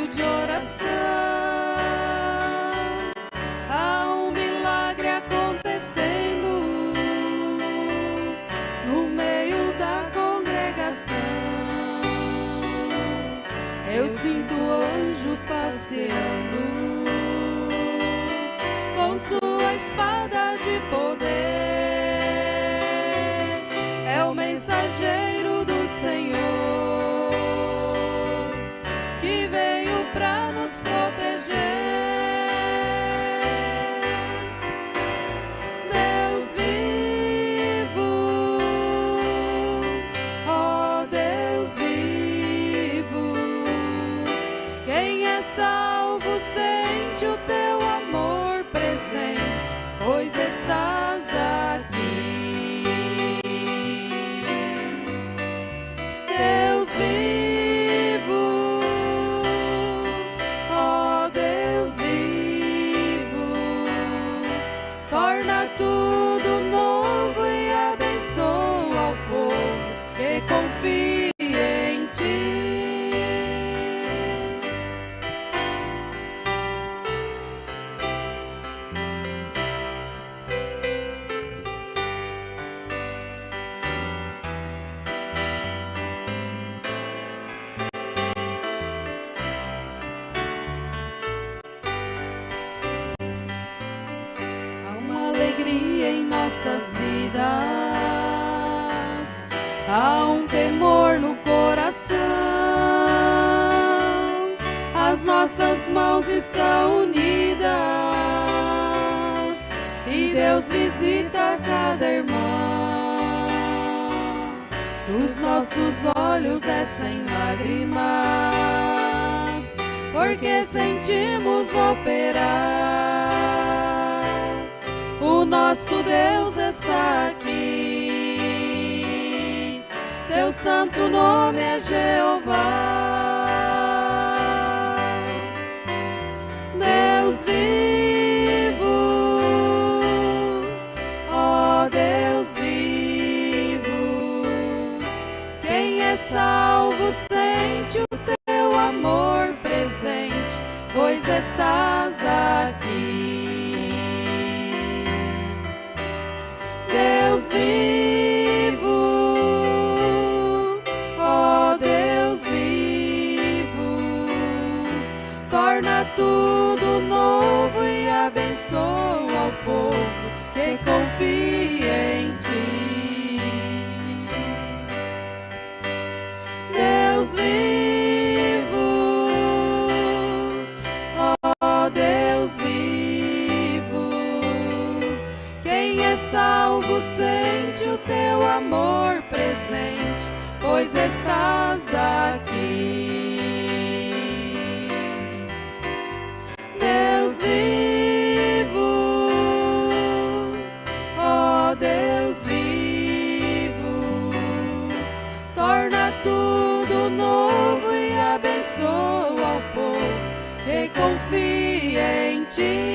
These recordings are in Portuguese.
silêncio de oração. Há um milagre acontecendo no meio da congregação. Eu sinto anjos passeando com sua espada de poder. É o mensageiro do Senhor que veio para nos proteger. Deus vivo, ó Deus vivo, quem é salvo sente o teu amor presente, pois estás aqui. Deus vivo, ó Deus vivo, torna tudo novo e abençoa o povo que confia em ti. Há uma alegria em nossas vidas, há um temor no coração. As nossas mãos estão unidas e Deus visita cada irmão. Dos nossos olhos descem lágrimas, porque sentimos operar. O nosso Deus está aqui, seu santo nome é Jeová. Deus vivo, ó Deus vivo, quem é salvo sente o teu amor presente, pois estás aqui. Deus vivo, ó Deus vivo, torna tudo novo e abençoa o povo que confia em ti. Deus vivo, ó Deus vivo, quem é salvo sente o teu amor presente, pois estás aqui. Deus vivo, ó Deus vivo, torna tudo novo e abençoa o povo que confia em ti.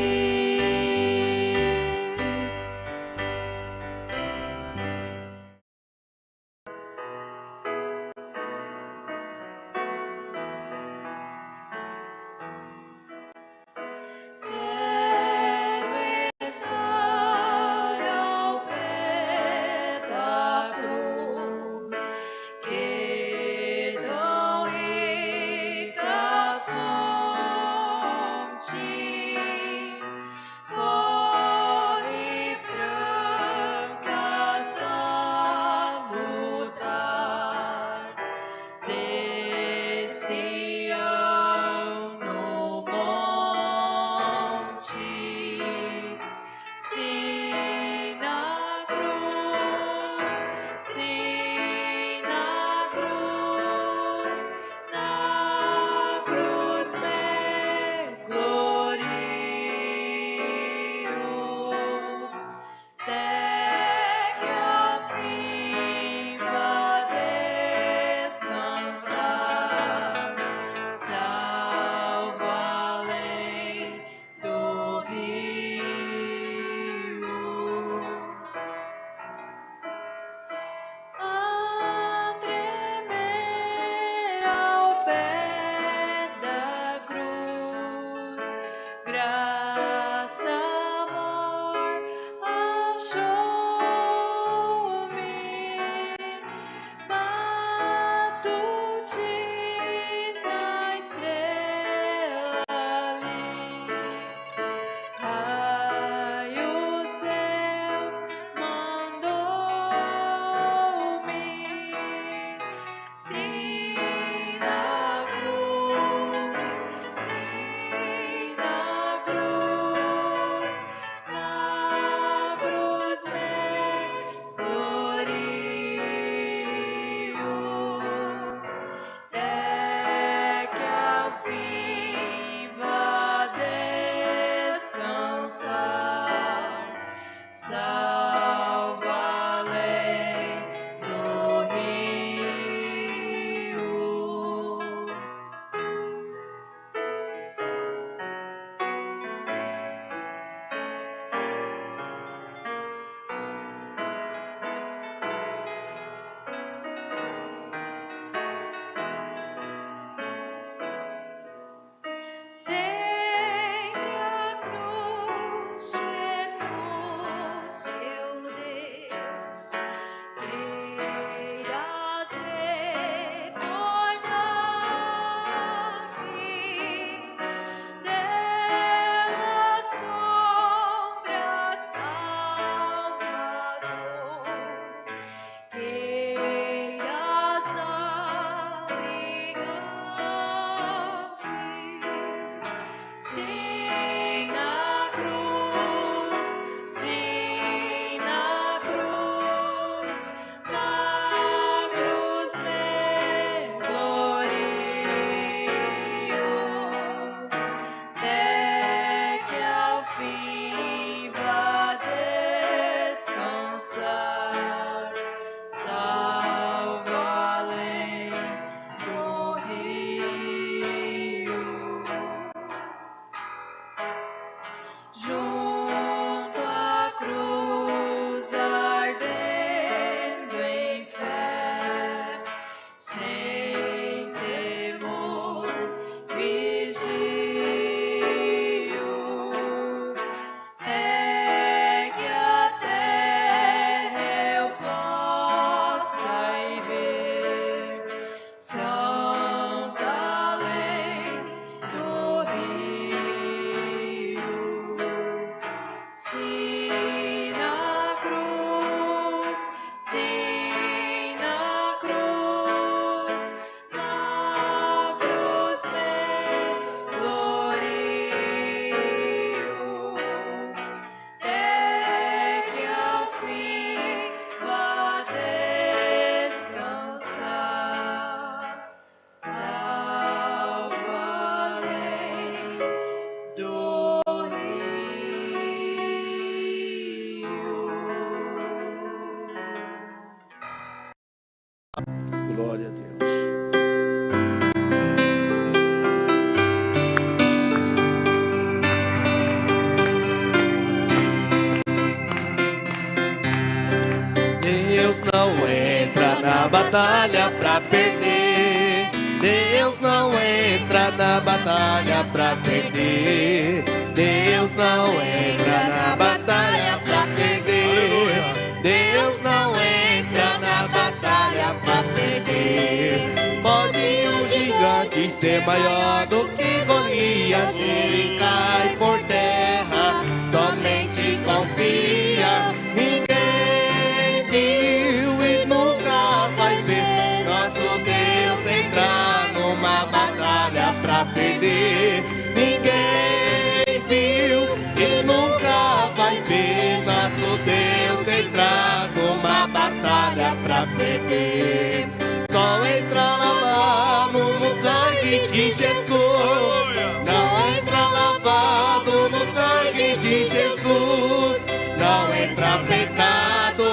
não entra na batalha pra perder. Deus não entra na batalha pra perder. Deus não entra na batalha pra perder. Deus não entra na batalha pra perder. Pode um gigante ser maior do que Golias, ele cai por terra, somente confia. Ninguém viu e nunca vai ver nosso Deus entrar numa batalha pra perder. Ninguém viu e nunca vai ver nosso Deus entrar numa batalha pra perder. Só entra lavado no sangue de Jesus. Não entra lavado no sangue de Jesus. Não entra pecado,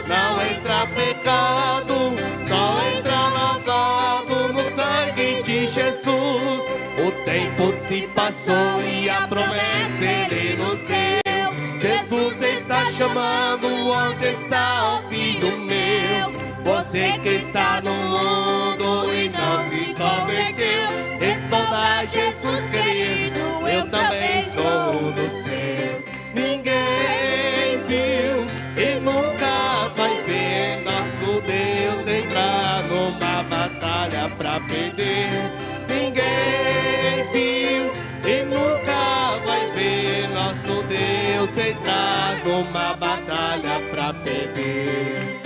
não entra pecado. Só entra lavado no sangue de Jesus. O tempo se passou e a promessa Ele nos deu. Jesus está chamando, onde está o filho meu? Você que está no mundo e não se converteu, responda a Jesus querido, eu também sou dos seus. Ninguém viu e nunca vai ver nosso Deus entrar numa batalha pra perder. Ninguém viu e nunca vai ver nosso Deus entrar numa batalha pra perder.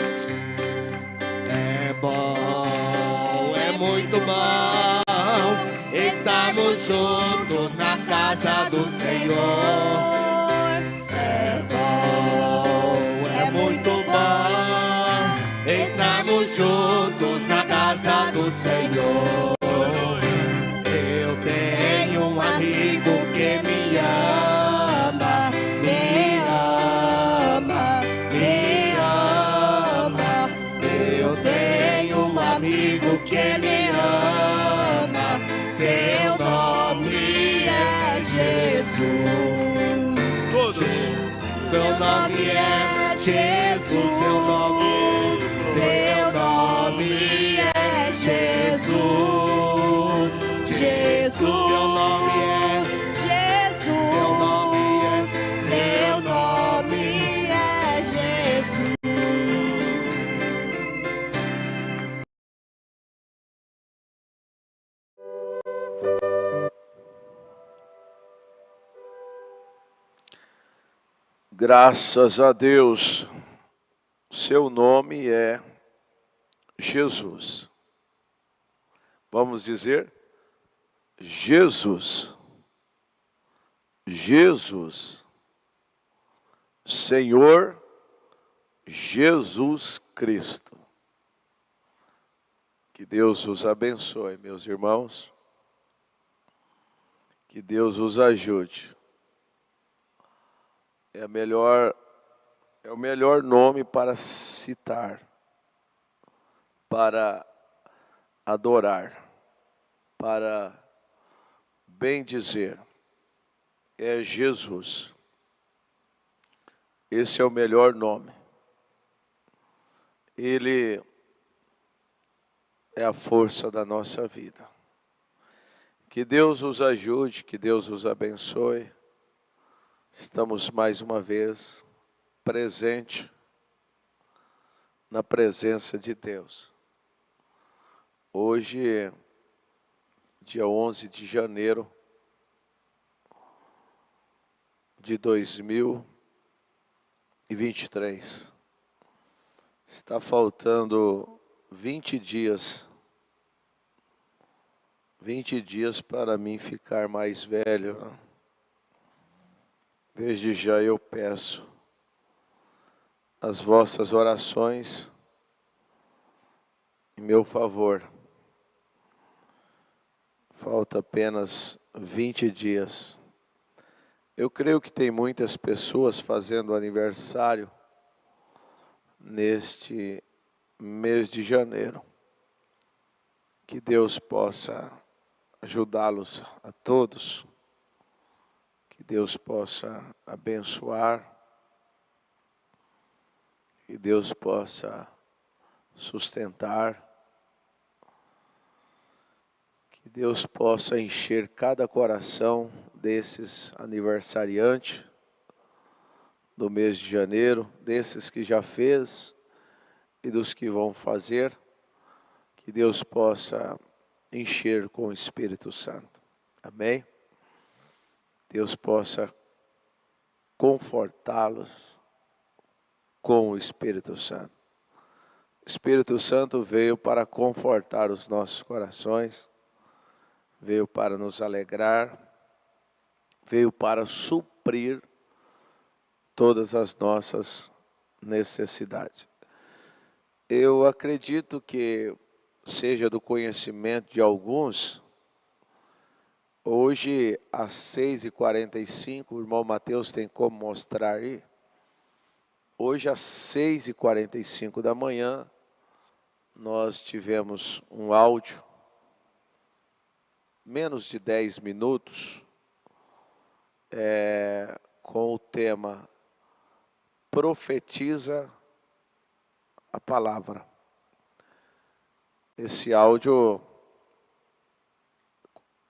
É bom, é muito bom estarmos juntos na casa do Senhor. É bom, é muito bom estarmos juntos na casa do Senhor. Eu tenho um amigo que me ama, me ama, me ama. Eu tenho um amigo que me ama, seu nome é Jesus. Todos. Seu nome é Jesus, seu nome é Jesus. Jesus, seu nome é Jesus. Seu nome é Jesus. Graças a Deus, seu nome é Jesus. Vamos dizer, Jesus, Jesus, Senhor Jesus Cristo. Que Deus os abençoe, meus irmãos. Que Deus os ajude. É o melhor nome para citar, para adorar, para bendizer. É Jesus. Esse é o melhor nome. Ele é a força da nossa vida. Que Deus os ajude, que Deus os abençoe. Estamos mais uma vez presente na presença de Deus. Hoje, dia 11 de janeiro de 2023. Está faltando 20 dias para mim ficar mais velho, né? Desde já eu peço as vossas orações em meu favor. Falta apenas 20 dias. Eu creio que tem muitas pessoas fazendo aniversário neste mês de janeiro. Que Deus possa ajudá-los a todos. Que Deus possa abençoar. Que Deus possa sustentar. Que Deus possa encher cada coração desses aniversariantes do mês de janeiro, desses que já fez e dos que vão fazer. Que Deus possa encher com o Espírito Santo. Amém? Deus possa confortá-los com o Espírito Santo. O Espírito Santo veio para confortar os nossos corações, veio para nos alegrar, veio para suprir todas as nossas necessidades. Eu acredito que seja do conhecimento de alguns. Hoje, às 6h45, o irmão Mateus tem como mostrar aí. Hoje, às 6h45 da manhã, nós tivemos um áudio, menos de 10 minutos, com o tema Profetiza a Palavra. Esse áudio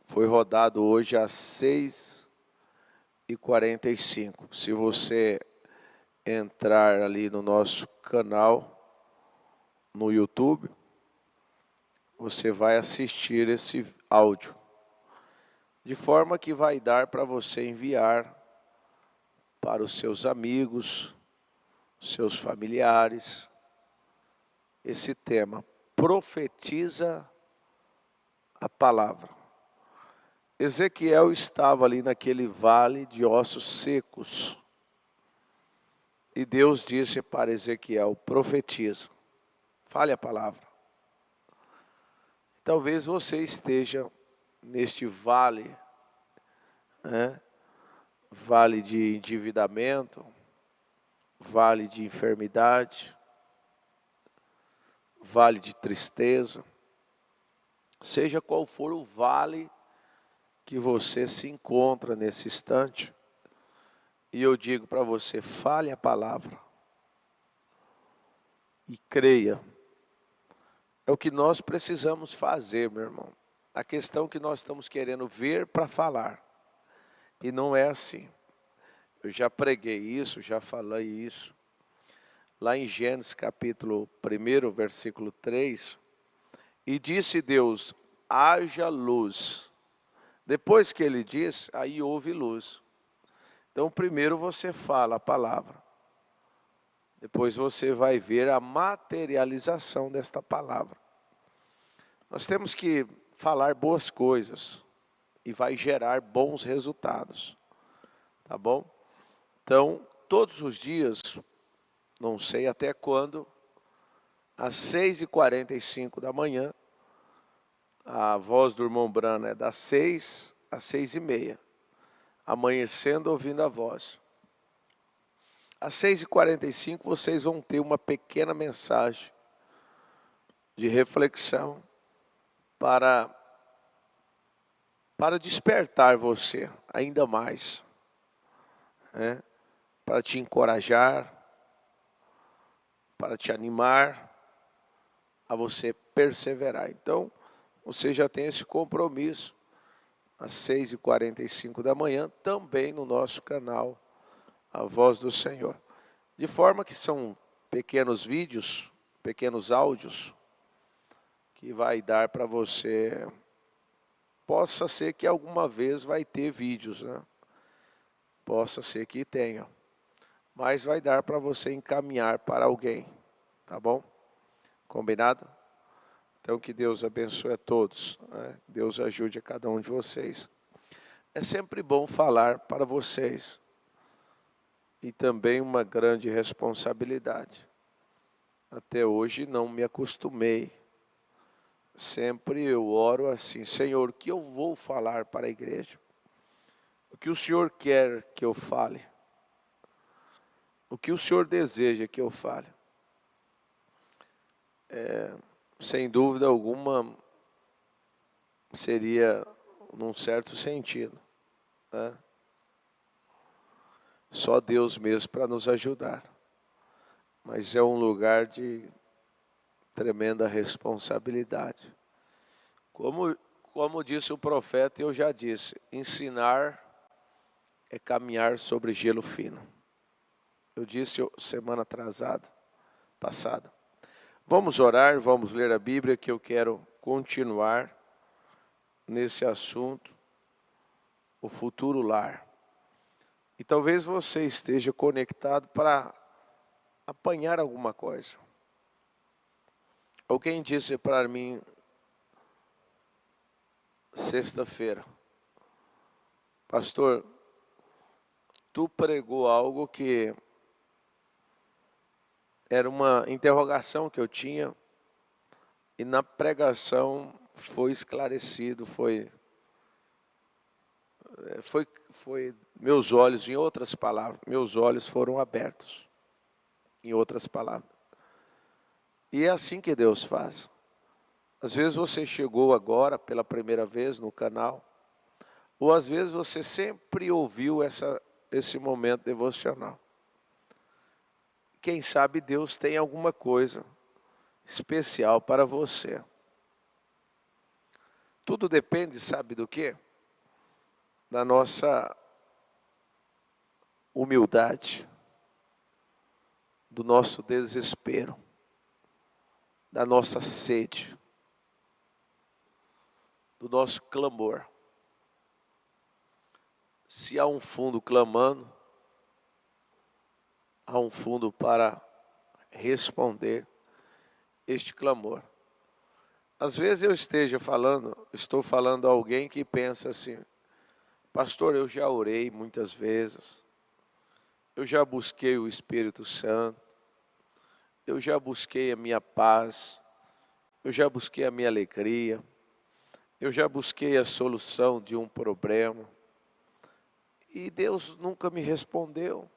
foi rodado hoje às 6h45. Se você entrar ali no nosso canal, no YouTube, você vai assistir esse áudio. De forma que vai dar para você enviar para os seus amigos, seus familiares, esse tema. Profetiza a palavra. Ezequiel estava ali naquele vale de ossos secos. E Deus disse para Ezequiel: profetiza, fale a palavra. Talvez você esteja neste vale, vale de endividamento, vale de enfermidade, vale de tristeza, seja qual for o vale que você se encontra nesse instante, e eu digo para você: fale a palavra e creia. É o que nós precisamos fazer, meu irmão. A questão que nós estamos querendo ver para falar, e não é assim. Eu já preguei isso, já falei isso. Lá em Gênesis capítulo 1, versículo 3, e disse Deus: haja luz. Depois que ele diz, aí houve luz. Então primeiro você fala a palavra, depois você vai ver a materialização desta palavra. Nós temos que falar boas coisas, e vai gerar bons resultados, tá bom? Então, todos os dias, não sei até quando, às 6h45 da manhã, a voz do irmão Brano é das 6 às 6h30, amanhecendo ouvindo a voz. Às 6h45 vocês vão ter uma pequena mensagem de reflexão para despertar você ainda mais, para te encorajar, para te animar a você perseverar. Então, você já tem esse compromisso, às 6h45 da manhã, também no nosso canal, A Voz do Senhor. De forma que são pequenos vídeos, pequenos áudios, que vai dar para você. Possa ser que alguma vez vai ter vídeos, Possa ser que tenha. Mas vai dar para você encaminhar para alguém, tá bom? Combinado? Então que Deus abençoe a todos, Deus ajude a cada um de vocês. É sempre bom falar para vocês. E também uma grande responsabilidade. Até hoje não me acostumei. Sempre eu oro assim: Senhor, o que eu vou falar para a igreja? O que o Senhor quer que eu fale? O que o Senhor deseja que eu fale? Sem dúvida alguma, seria num certo sentido, Só Deus mesmo para nos ajudar. Mas é um lugar de tremenda responsabilidade. Como disse o profeta, eu já disse, ensinar é caminhar sobre gelo fino. Eu disse semana passada. Vamos orar, vamos ler a Bíblia, que eu quero continuar nesse assunto, o futuro lar. E talvez você esteja conectado para apanhar alguma coisa. Alguém disse para mim, sexta-feira, pastor, tu pregou algo que era uma interrogação que eu tinha, e na pregação foi esclarecido, foi meus olhos, em outras palavras, meus olhos foram abertos, em outras palavras. E é assim que Deus faz. Às vezes você chegou agora pela primeira vez no canal, ou às vezes você sempre ouviu esse momento devocional. Quem sabe Deus tem alguma coisa especial para você. Tudo depende, sabe do quê? Da nossa humildade, do nosso desespero, da nossa sede, do nosso clamor. Se há um fundo clamando, há um fundo para responder este clamor. Às vezes eu estou falando a alguém que pensa assim, pastor, eu já orei muitas vezes, eu já busquei o Espírito Santo, eu já busquei a minha paz, eu já busquei a minha alegria, eu já busquei a solução de um problema, e Deus nunca me respondeu.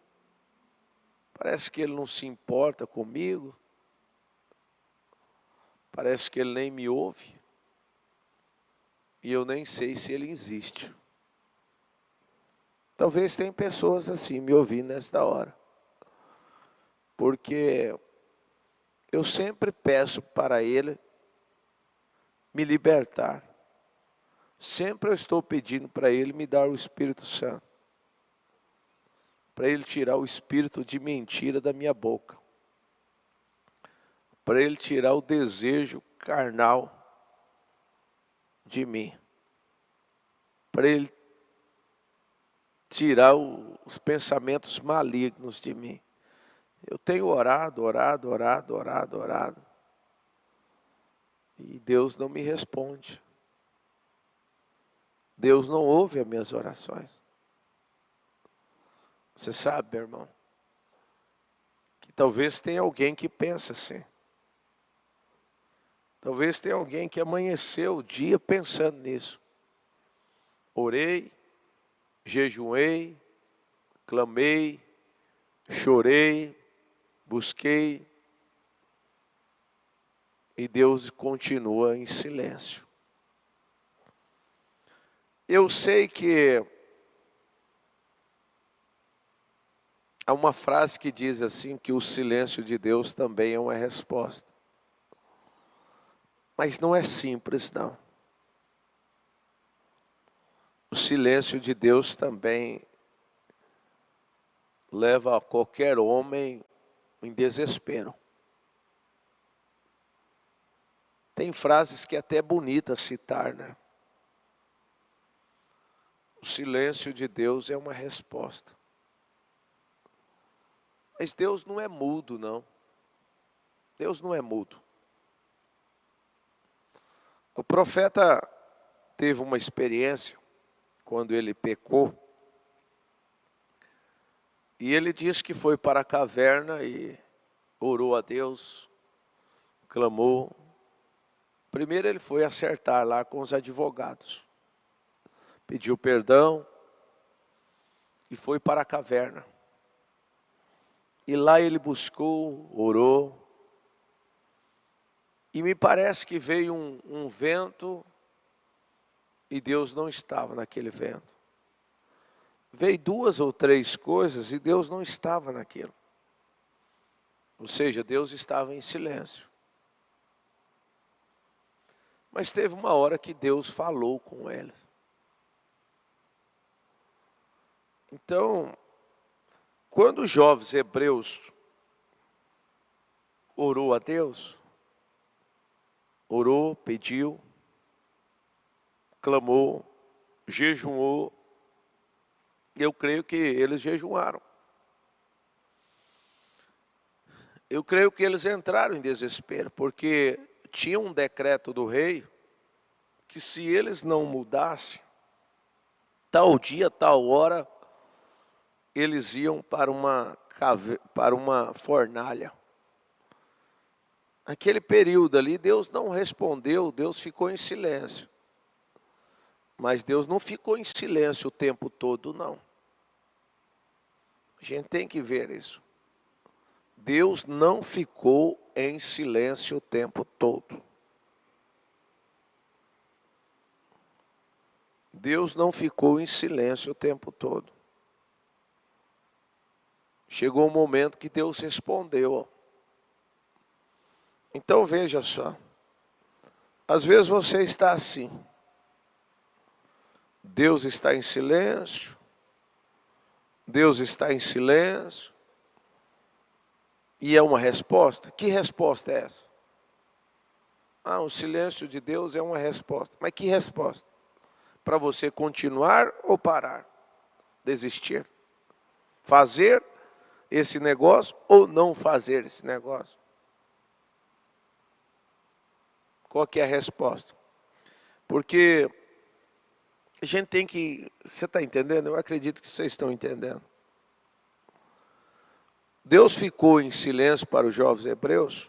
Parece que Ele não se importa comigo. Parece que Ele nem me ouve. E eu nem sei se Ele existe. Talvez tem pessoas assim me ouvindo nesta hora. Porque eu sempre peço para Ele me libertar. Sempre eu estou pedindo para Ele me dar o Espírito Santo. Para Ele tirar o espírito de mentira da minha boca. Para Ele tirar o desejo carnal de mim. Para Ele tirar os pensamentos malignos de mim. Eu tenho orado. E Deus não me responde. Deus não ouve as minhas orações. Você sabe, meu irmão, que talvez tenha alguém que pensa assim. Talvez tenha alguém que amanheceu o dia pensando nisso. Orei, jejuei, clamei, chorei, busquei, e Deus continua em silêncio. Eu sei que há uma frase que diz assim, que o silêncio de Deus também é uma resposta. Mas não é simples, não. O silêncio de Deus também leva a qualquer homem em desespero. Tem frases que é até bonita citar, né? O silêncio de Deus é uma resposta. Mas Deus não é mudo, não. Deus não é mudo. O profeta teve uma experiência quando ele pecou. E ele disse que foi para a caverna e orou a Deus, clamou. Primeiro ele foi acertar lá com os advogados. Pediu perdão e foi para a caverna. E lá ele buscou, orou. E me parece que veio um vento e Deus não estava naquele vento. Veio 2 ou 3 coisas e Deus não estava naquilo. Ou seja, Deus estava em silêncio. Mas teve uma hora que Deus falou com eles. Então, quando os jovens hebreus orou a Deus, orou, pediu, clamou, jejuou, eu creio que eles jejuaram. Eu creio que eles entraram em desespero, porque tinha um decreto do rei, que se eles não mudassem, tal dia, tal hora, eles iam para uma fornalha. Naquele período ali, Deus não respondeu, Deus ficou em silêncio. Mas Deus não ficou em silêncio o tempo todo, não. A gente tem que ver isso. Deus não ficou em silêncio o tempo todo. Deus não ficou em silêncio o tempo todo. Chegou um momento que Deus respondeu. Então veja só. Às vezes você está assim. Deus está em silêncio. Deus está em silêncio. E é uma resposta? Que resposta é essa? O silêncio de Deus é uma resposta. Mas que resposta? Para você continuar ou parar? Desistir? Fazer esse negócio ou não fazer esse negócio? Qual que é a resposta? Porque a gente tem que... Você está entendendo? Eu acredito que vocês estão entendendo. Deus ficou em silêncio para os jovens hebreus.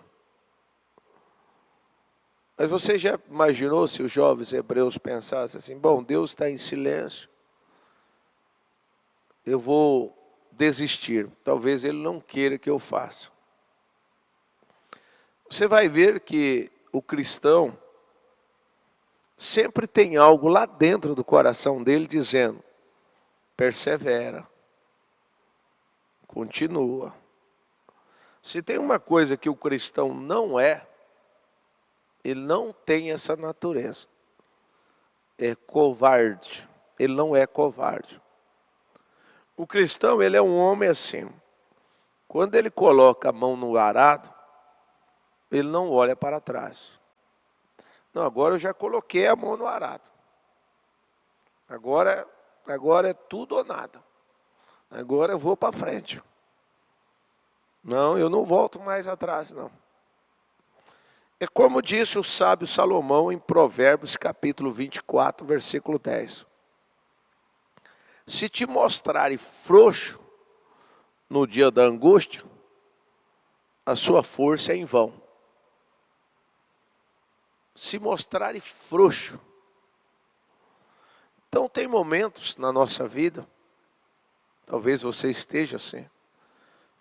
Mas você já imaginou se os jovens hebreus pensassem assim, bom, Deus está em silêncio, eu vou desistir, talvez Ele não queira que eu faça. Você vai ver que o cristão sempre tem algo lá dentro do coração dele dizendo, persevera, continua. Se tem uma coisa que o cristão não é, ele não tem essa natureza. É covarde. Ele não é covarde. O cristão, ele é um homem assim. Quando ele coloca a mão no arado, ele não olha para trás. Não, agora eu já coloquei a mão no arado. Agora é tudo ou nada. Agora eu vou para frente. Não, eu não volto mais atrás, não. É como disse o sábio Salomão em Provérbios capítulo 24, versículo 10. Se te mostrarem frouxo no dia da angústia, a sua força é em vão. Se mostrarem frouxo. Então tem momentos na nossa vida, talvez você esteja assim,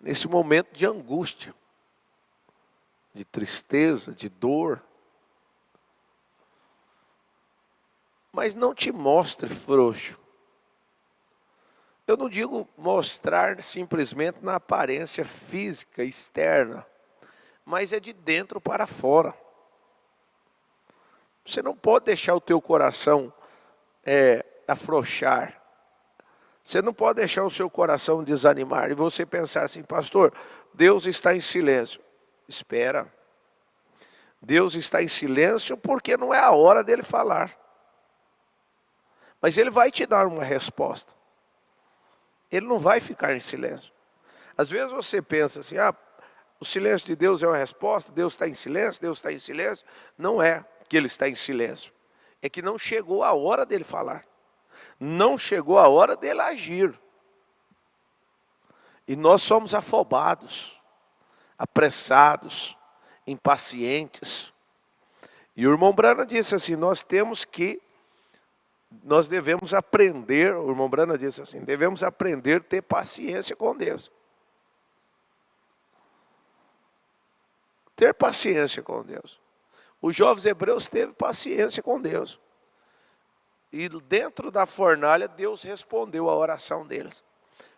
nesse momento de angústia, de tristeza, de dor. Mas não te mostre frouxo. Eu não digo mostrar simplesmente na aparência física, externa, mas é de dentro para fora. Você não pode deixar o teu coração afrouxar. Você não pode deixar o seu coração desanimar e você pensar assim, pastor, Deus está em silêncio. Espera. Deus está em silêncio porque não é a hora dele falar. Mas ele vai te dar uma resposta. Ele não vai ficar em silêncio. Às vezes você pensa assim, o silêncio de Deus é uma resposta, Deus está em silêncio, Deus está em silêncio. Não é que ele está em silêncio. É que não chegou a hora dele falar. Não chegou a hora dele agir. E nós somos afobados, apressados, impacientes. E o irmão Brana disse assim, nós devemos aprender, o irmão Brana disse assim, devemos aprender a ter paciência com Deus. Ter paciência com Deus. Os jovens hebreus teve paciência com Deus. E dentro da fornalha, Deus respondeu a oração deles.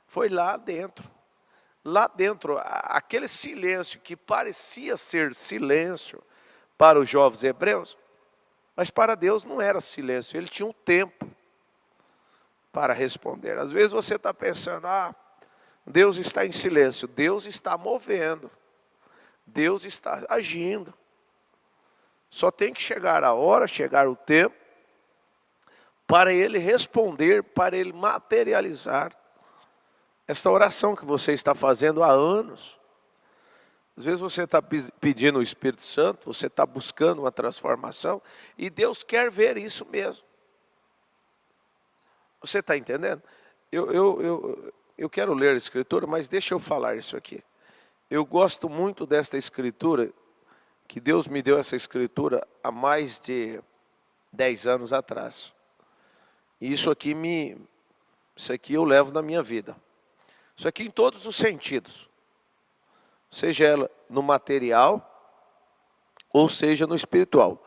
Foi lá dentro. Lá dentro, aquele silêncio que parecia ser silêncio para os jovens hebreus, Mas para Deus não era silêncio, ele tinha um tempo para responder. Às vezes você está pensando, Deus está em silêncio. Deus está movendo, Deus está agindo. Só tem que chegar a hora, chegar o tempo, para Ele responder, para Ele materializar esta oração que você está fazendo há anos. Às vezes você está pedindo o Espírito Santo, você está buscando uma transformação, e Deus quer ver isso mesmo. Você está entendendo? Eu quero ler a Escritura, mas deixa eu falar isso aqui. Eu gosto muito desta Escritura, que Deus me deu essa Escritura há mais de 10 anos atrás. E isso aqui eu levo na minha vida. Isso aqui em todos os sentidos. Seja ela no material, ou seja no espiritual.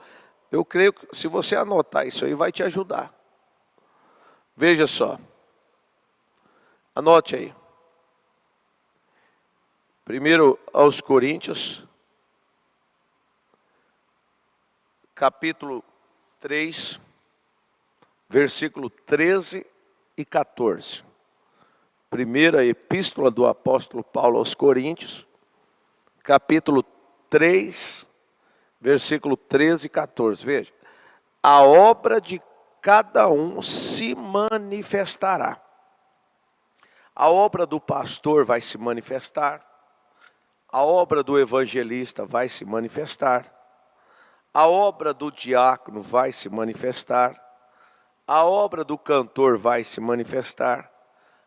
Eu creio que se você anotar isso aí, vai te ajudar. Veja só. Anote aí. Primeiro aos Coríntios, capítulo 3, versículo 13 e 14. Primeira epístola do apóstolo Paulo aos Coríntios, capítulo 3, versículo 13 e 14. Veja. A obra de cada um se manifestará. A obra do pastor vai se manifestar. A obra do evangelista vai se manifestar. A obra do diácono vai se manifestar. A obra do cantor vai se manifestar.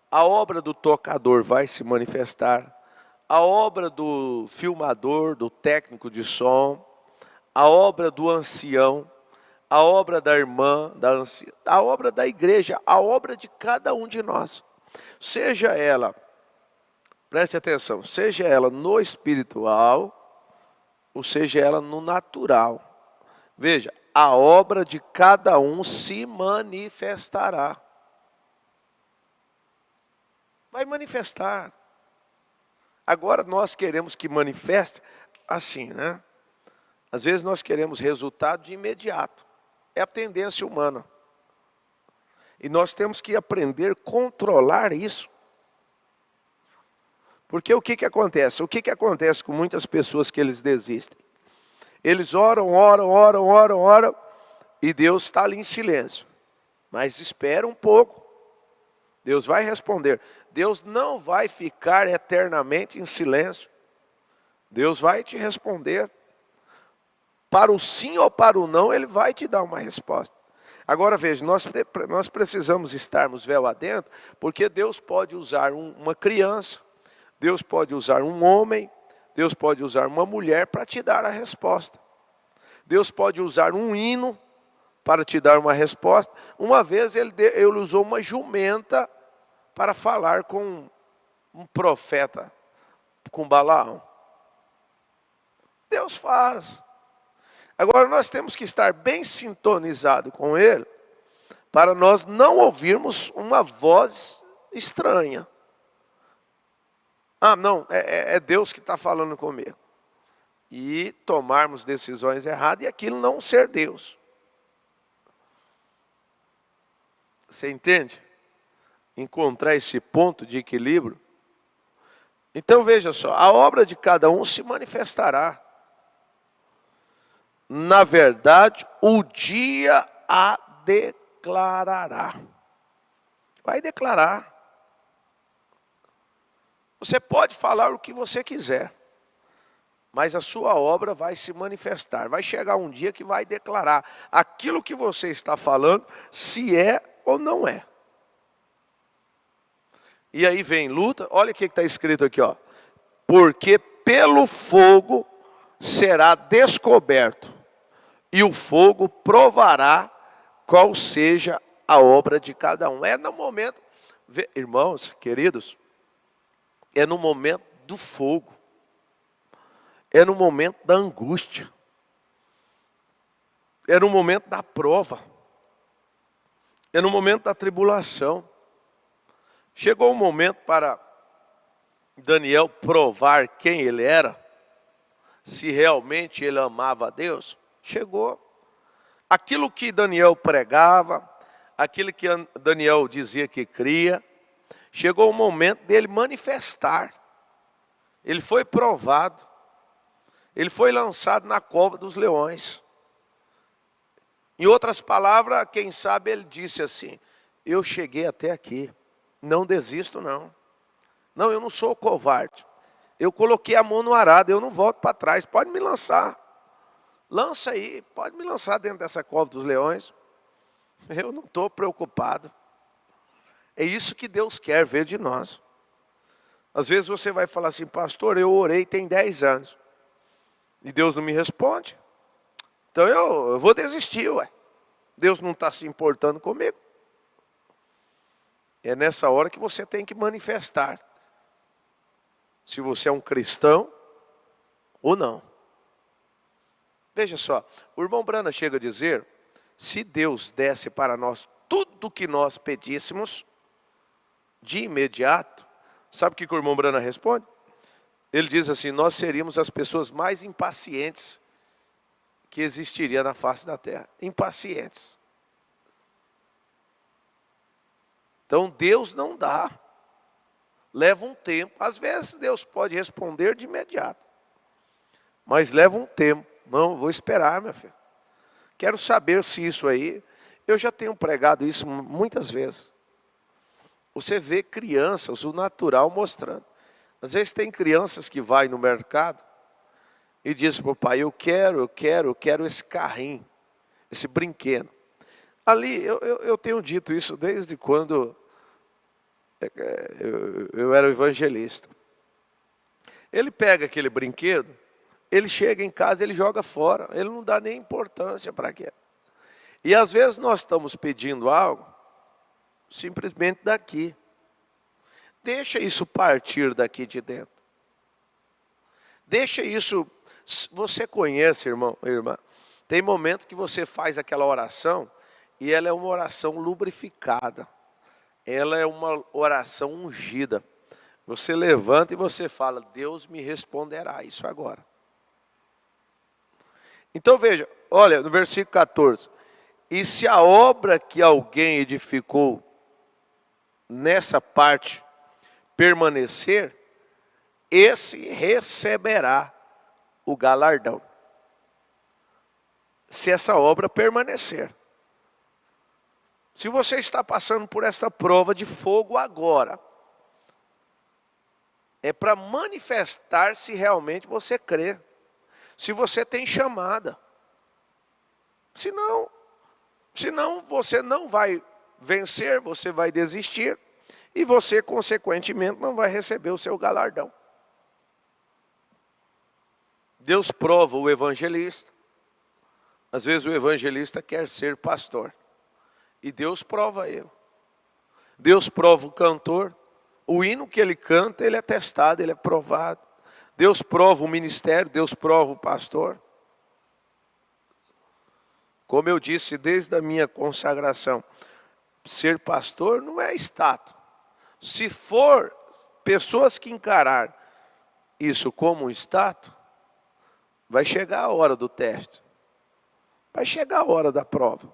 A obra do tocador vai se manifestar. A obra do filmador, do técnico de som. A obra do ancião. A obra da irmã, da anciã. A obra da igreja. A obra de cada um de nós. Seja ela, preste atenção, seja ela no espiritual, ou seja ela no natural. Veja, a obra de cada um se manifestará. Vai manifestar. Agora nós queremos que manifeste assim, né? Às vezes nós queremos resultado de imediato. É a tendência humana. E nós temos que aprender a controlar isso. Porque o que acontece? O que acontece com muitas pessoas que eles desistem? Eles oram, e Deus está ali em silêncio. Mas espera um pouco. Deus vai responder. Deus não vai ficar eternamente em silêncio. Deus vai te responder. Para o sim ou para o não, Ele vai te dar uma resposta. Agora veja, nós precisamos estarmos véu adentro, porque Deus pode usar uma criança, Deus pode usar um homem, Deus pode usar uma mulher para te dar a resposta. Deus pode usar um hino para te dar uma resposta. Uma vez ele usou uma jumenta para falar com um profeta, com Balaão. Deus faz. Agora nós temos que estar bem sintonizado com Ele, para nós não ouvirmos uma voz estranha. Não, é Deus que está falando comigo. E tomarmos decisões erradas e aquilo não ser Deus. Você entende? Encontrar esse ponto de equilíbrio. Então veja só, a obra de cada um se manifestará. Na verdade, o dia a declarará. Vai declarar. Você pode falar o que você quiser, mas a sua obra vai se manifestar. Vai chegar um dia que vai declarar aquilo que você está falando, se é ou não é. E aí vem luta, olha o que está escrito aqui, ó. Porque pelo fogo será descoberto, e o fogo provará qual seja a obra de cada um. É no momento, irmãos, queridos, é no momento do fogo. É no momento da angústia. É no momento da prova. É no momento da tribulação. Chegou o momento para Daniel provar quem ele era, se realmente ele amava a Deus. Chegou. aquilo que Daniel pregava, aquilo que Daniel dizia que cria, chegou o momento dele manifestar. Ele foi provado. Ele foi lançado na cova dos leões. Em outras palavras, quem sabe ele disse assim: eu cheguei até aqui, não desisto não. Não, eu não sou covarde. Eu coloquei a mão no arado, eu não volto para trás, pode me lançar. Lança aí, pode me lançar dentro dessa cova dos leões. Eu não estou preocupado. É isso que Deus quer ver de nós. Às vezes você vai falar assim: pastor, eu orei tem 10 anos. E Deus não me responde. Então eu vou desistir, ué. Deus não está se importando comigo. É nessa hora que você tem que manifestar se você é um cristão ou não. Veja só, o irmão Brana chega a dizer: se Deus desse para nós tudo o que nós pedíssemos, de imediato, sabe o que o irmão Brana responde? Ele diz assim: nós seríamos as pessoas mais impacientes que existiria na face da terra. Impacientes. Então Deus não dá. Leva um tempo. Às vezes Deus pode responder de imediato. Mas leva um tempo. Não, vou esperar, minha filha. Quero saber se isso aí... Eu já tenho pregado isso muitas vezes. Você vê crianças, o natural mostrando. Às vezes tem crianças que vai no mercado e diz para o pai: eu quero esse carrinho, esse brinquedo. Ali, eu tenho dito isso desde quando eu era evangelista. Ele pega aquele brinquedo, ele chega em casa, ele joga fora, ele não dá nem importância para aquilo. E às vezes nós estamos pedindo algo, simplesmente daqui. Deixa isso partir daqui de dentro. Deixa isso... Você conhece, irmão, irmã, tem momentos que você faz aquela oração e ela é uma oração lubrificada. Ela é uma oração ungida. Você levanta e você fala: Deus me responderá isso agora. Então veja, olha, no versículo 14. E se a obra que alguém edificou nessa parte permanecer, esse receberá o galardão. Se essa obra permanecer. Se você está passando por esta prova de fogo agora, é para manifestar se realmente você crê. Se você tem chamada. Senão você não vai vencer, você vai desistir. E você, consequentemente, não vai receber o seu galardão. Deus prova o evangelista. Às vezes o evangelista quer ser pastor. E Deus prova ele. Deus prova o cantor. O hino que ele canta, ele é testado, ele é provado. Deus prova o ministério, Deus prova o pastor. Como eu disse desde a minha consagração, ser pastor não é status. Se for pessoas que encarar isso como um status, vai chegar a hora do teste. Vai chegar a hora da prova.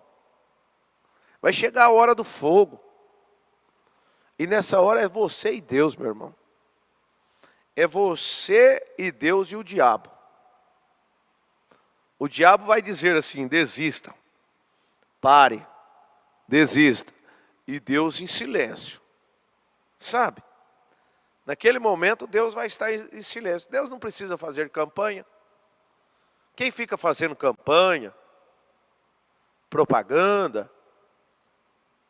Vai chegar a hora do fogo. E nessa hora é você e Deus, meu irmão. É você e Deus e o diabo. O diabo vai dizer assim: desista, pare, desista. E Deus em silêncio. Sabe? Naquele momento Deus vai estar em silêncio. Deus não precisa fazer campanha. Quem fica fazendo campanha, propaganda,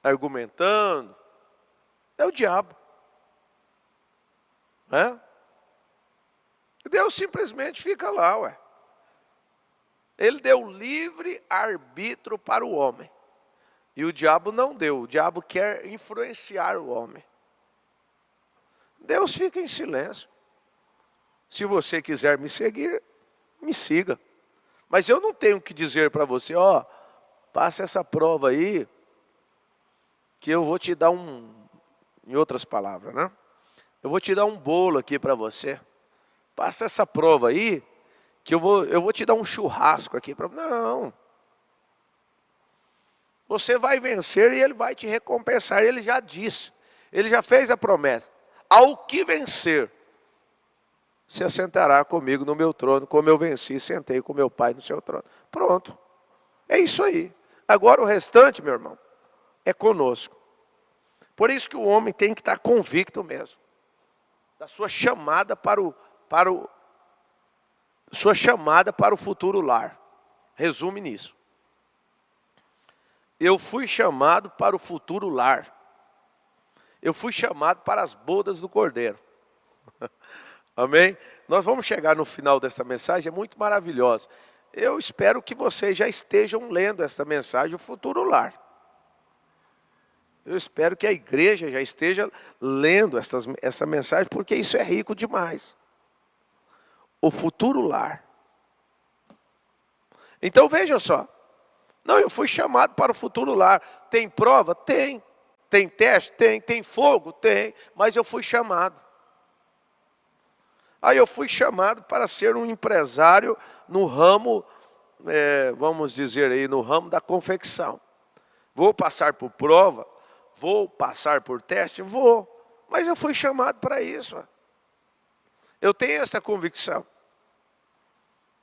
argumentando, é o diabo. Deus simplesmente fica lá, ué. Ele deu livre arbítrio para o homem. E o diabo não deu. O diabo quer influenciar o homem. Deus fica em silêncio. Se você quiser me seguir, me siga. Mas eu não tenho que dizer para você: ó, passa essa prova aí, que eu vou te dar em outras palavras, né? Eu vou te dar um bolo aqui para você. Passa essa prova aí, que eu vou te dar um churrasco aqui. Não. Você vai vencer e Ele vai te recompensar. Ele já disse, Ele já fez a promessa. Ao que vencer, se assentará comigo no meu trono, como eu venci e sentei com meu Pai no seu trono. Pronto, é isso aí. Agora o restante, meu irmão, é conosco. Por isso que o homem tem que estar convicto mesmo da sua chamada para o futuro lar. Resume nisso. Eu fui chamado para o futuro lar. Eu fui chamado para as bodas do Cordeiro. Amém? Nós vamos chegar no final dessa mensagem, é muito maravilhosa. Eu espero que vocês já estejam lendo essa mensagem, o futuro lar. Eu espero que a igreja já esteja lendo essa mensagem, porque isso é rico demais. O futuro lar. Então veja só. Não, eu fui chamado para o futuro lar. Tem prova? Tem. Tem teste? Tem. Tem fogo? Tem. Mas eu fui chamado. Aí eu fui chamado para ser um empresário no ramo, vamos dizer aí, no ramo da confecção. Vou passar por prova? Vou passar por teste? Vou. Mas eu fui chamado para isso. Eu tenho essa convicção.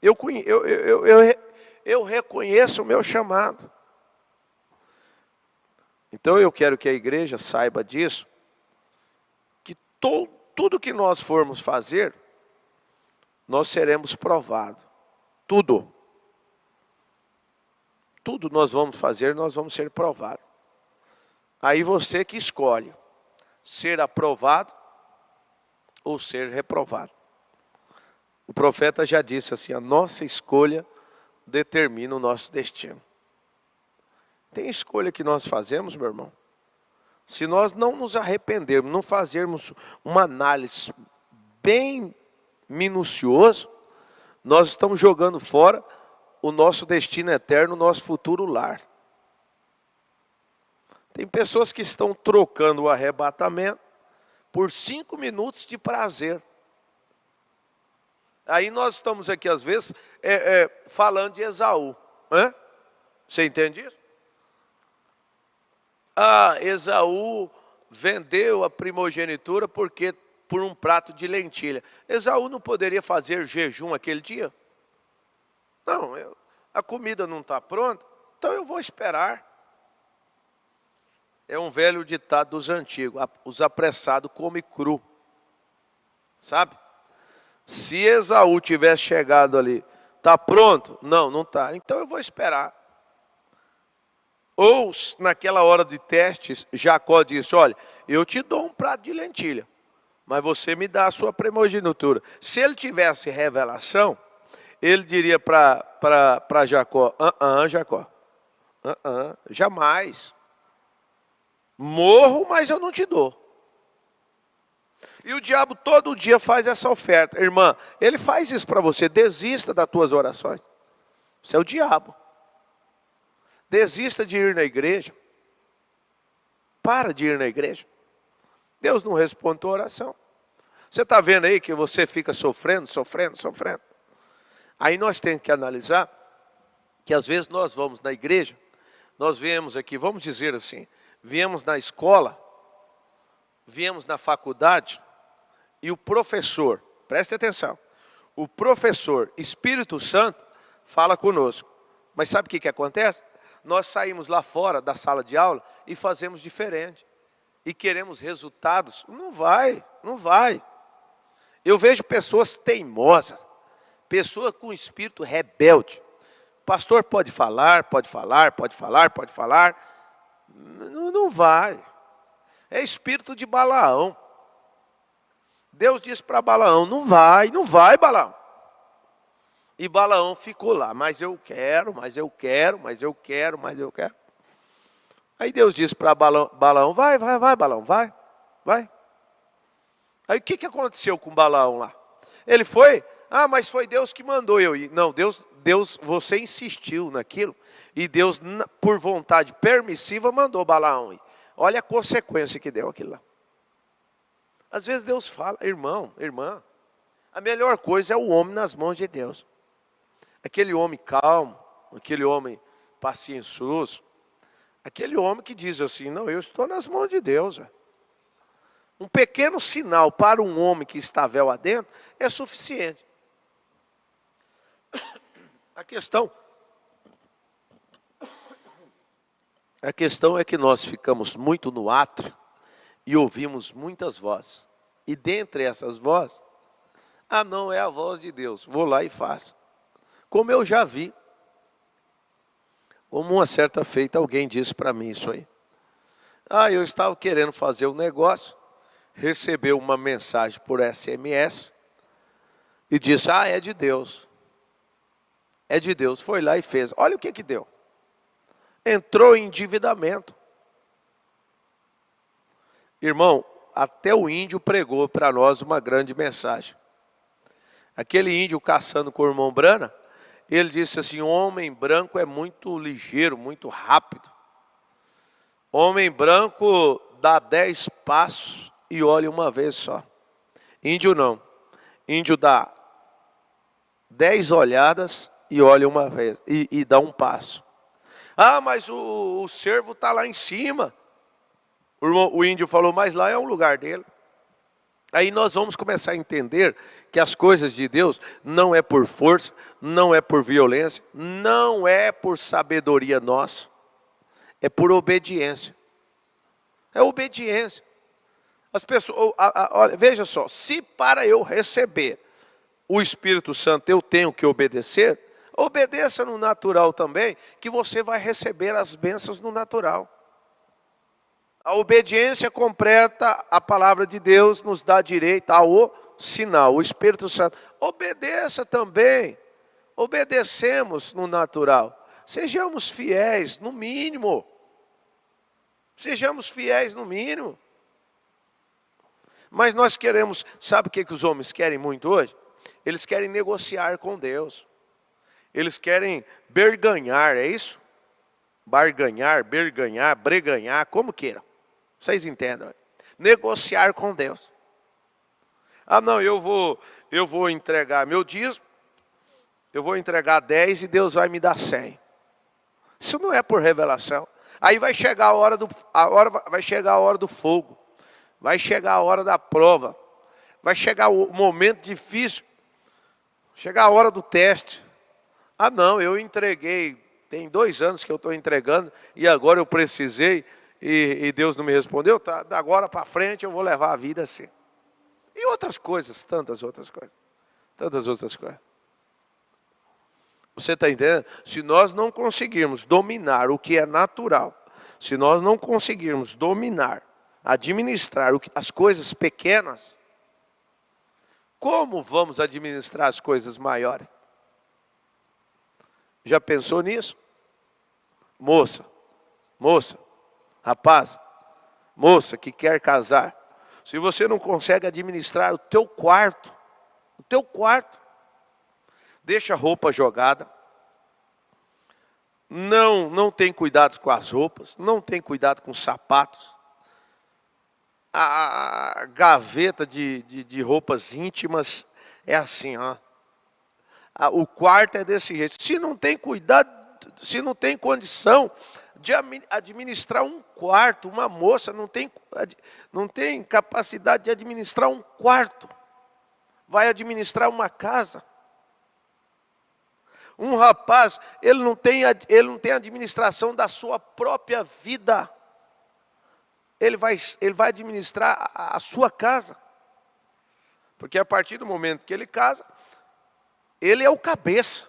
Eu reconheço o meu chamado. Então eu quero que a igreja saiba disso, que tudo que nós formos fazer, nós seremos provados. Tudo. Tudo nós vamos fazer, nós vamos ser provados. Aí você que escolhe ser aprovado ou ser reprovado. O profeta já disse assim, a nossa escolha determina o nosso destino. Tem escolha que nós fazemos, meu irmão. Se nós não nos arrependermos, não fazermos uma análise bem minuciosa, nós estamos jogando fora o nosso destino eterno, o nosso futuro lar. Tem pessoas que estão trocando o arrebatamento por 5 minutos de prazer. Aí nós estamos aqui, às vezes, falando de Esaú. Você entende isso? Esaú vendeu a primogenitura por um prato de lentilha. Esaú não poderia fazer jejum aquele dia? Não, a comida não está pronta, então eu vou esperar. É um velho ditado dos antigos, os apressados comem cru. Sabe? Se Esaú tivesse chegado ali, está pronto? Não, não está. Então eu vou esperar. Ou naquela hora de testes, Jacó disse, olha, eu te dou um prato de lentilha, mas você me dá a sua primogenitura. Se ele tivesse revelação, ele diria para Jacó, Jacó, jamais. Morro, mas eu não te dou. E o diabo todo dia faz essa oferta. Irmã, ele faz isso para você. Desista das tuas orações. Isso é o diabo. Desista de ir na igreja. Para de ir na igreja. Deus não responde a tua oração. Você está vendo aí que você fica sofrendo. Aí nós temos que analisar que às vezes nós vamos na igreja, nós viemos aqui, vamos dizer assim, viemos na escola, viemos na faculdade, e o professor, preste atenção, o professor Espírito Santo fala conosco. Mas sabe o que acontece? Nós saímos lá fora da sala de aula e fazemos diferente. E queremos resultados. Não vai. Eu vejo pessoas teimosas, pessoas com espírito rebelde. Pastor pode falar. Não vai. É espírito de Balaão. Deus disse para Balaão, não vai Balaão. E Balaão ficou lá, mas eu quero. Aí Deus disse para Balaão, vai Balaão, vai. Aí o que aconteceu com Balaão lá? Ele foi, mas foi Deus que mandou eu ir. Não, Deus, você insistiu naquilo, e Deus, por vontade permissiva, mandou Balaão ir. Olha a consequência que deu aquilo lá. Às vezes Deus fala, irmão, irmã, a melhor coisa é o homem nas mãos de Deus. Aquele homem calmo, aquele homem paciencioso, Aquele homem que diz assim, não, eu estou nas mãos de Deus. Um pequeno sinal para um homem que está véu adentro é suficiente. A questão é que nós ficamos muito no átrio e ouvimos muitas vozes. E dentre essas vozes, não é a voz de Deus, vou lá e faço. Como eu já vi, como uma certa feita alguém disse para mim isso aí. Eu estava querendo fazer um negócio, recebeu uma mensagem por SMS e disse, é de Deus. É de Deus, foi lá e fez. Olha o que deu. Entrou em endividamento. Irmão, até o índio pregou para nós uma grande mensagem. Aquele índio caçando com o irmão Brana, ele disse assim, homem branco é muito ligeiro, muito rápido. Homem branco dá 10 passos e olha uma vez só. Índio não. Índio dá 10 olhadas e olha uma vez, e dá um passo. Mas o cervo está lá em cima. O índio falou, mas lá é o lugar dele. Aí nós vamos começar a entender que as coisas de Deus não é por força, não é por violência, não é por sabedoria nossa, é por obediência. É obediência. As pessoas, olha, veja só, se para eu receber o Espírito Santo eu tenho que obedecer, obedeça no natural também, que você vai receber as bênçãos no natural. A obediência completa à palavra de Deus nos dá direito ao sinal, o Espírito Santo. Obedeça também, obedecemos no natural. Sejamos fiéis, no mínimo. Sejamos fiéis, no mínimo. Mas nós queremos, sabe o que os homens querem muito hoje? Eles querem negociar com Deus. Eles querem berganhar, é isso? Barganhar, berganhar, breganhar, como queiram. Vocês entendem? Negociar com Deus. Não, eu vou entregar meu dízimo, eu vou entregar 10 e Deus vai me dar 100. Isso não é por revelação. Aí vai chegar a hora do fogo. Vai chegar a hora da prova. Vai chegar o momento difícil. Chegar a hora do teste. Não, eu entreguei. Tem 2 anos que eu estou entregando e agora eu precisei e Deus não me respondeu. Tá, da agora para frente eu vou levar a vida assim. E outras coisas, tantas outras coisas. Tantas outras coisas. Você está entendendo? Se nós não conseguirmos dominar o que é natural, se nós não conseguirmos dominar, administrar as coisas pequenas, como vamos administrar as coisas maiores? Já pensou nisso? Moça, rapaz, moça que quer casar, se você não consegue administrar o teu quarto, deixa a roupa jogada, não tem cuidado com as roupas, não tem cuidado com os sapatos, a gaveta de roupas íntimas é assim, ó. O quarto é desse jeito. Se não tem cuidado, se não tem condição de administrar um quarto, uma moça não tem capacidade de administrar um quarto, vai administrar uma casa. Um rapaz, ele não tem administração da sua própria vida. Ele vai administrar a sua casa. Porque a partir do momento que ele casa, ele é o cabeça.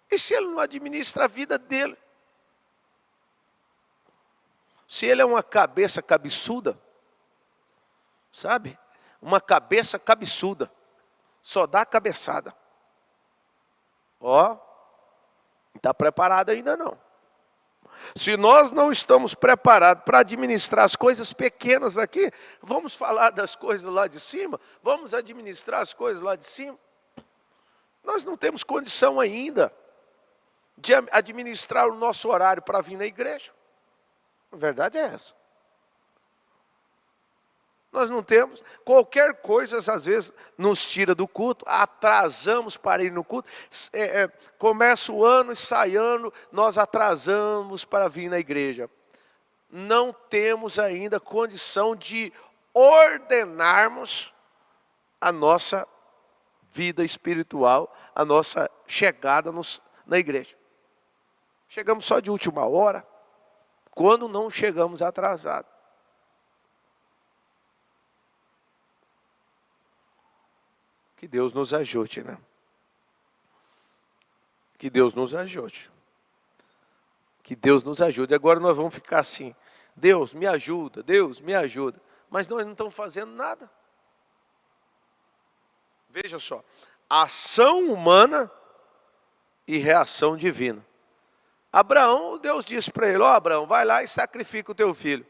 E se ele não administra a vida dele? Se ele é uma cabeça cabeçuda, sabe? Uma cabeça cabeçuda, só dá cabeçada. Não está preparado ainda não. Se nós não estamos preparados para administrar as coisas pequenas aqui, vamos falar das coisas lá de cima? Vamos administrar as coisas lá de cima? Nós não temos condição ainda de administrar o nosso horário para vir na igreja. A verdade é essa. Nós não temos. Qualquer coisa, às vezes, nos tira do culto, atrasamos para ir no culto. Começa o ano e sai ano, nós atrasamos para vir na igreja. não temos ainda condição de ordenarmos a nossa vida espiritual, a nossa chegada na igreja. Chegamos só de última hora, quando não chegamos atrasados. Que Deus nos ajude, né? Que Deus nos ajude. Que Deus nos ajude. Agora nós vamos ficar assim, Deus me ajuda, Deus me ajuda. Mas nós não estamos fazendo nada. Veja só, ação humana e reação divina. Abraão, Deus disse para ele, ó Abraão, vai lá e sacrifica o teu filho.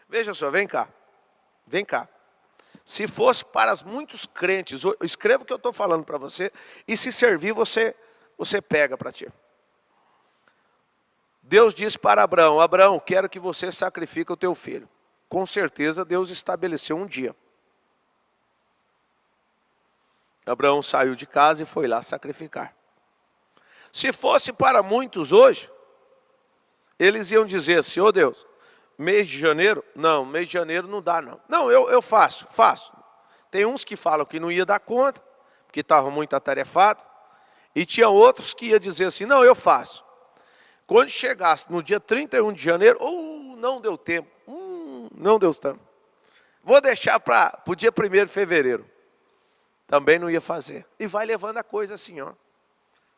Veja só, vem cá, vem cá. Se fosse para muitos crentes, escreva o que eu estou falando para você, e se servir, você pega para ti. Deus disse para Abraão, Abraão, quero que você sacrifique o teu filho. Com certeza Deus estabeleceu um dia. Abraão saiu de casa e foi lá sacrificar. Se fosse para muitos hoje, eles iam dizer assim, ô Deus, mês de janeiro? Não, mês de janeiro não dá não. Não, eu faço. Tem uns que falam que não ia dar conta, porque estavam muito atarefados. E tinha outros que iam dizer assim, não, eu faço. Quando chegasse no dia 31 de janeiro, não deu tempo, não deu tempo. Vou deixar para o dia 1º de fevereiro. Também não ia fazer. E vai levando a coisa assim, ó.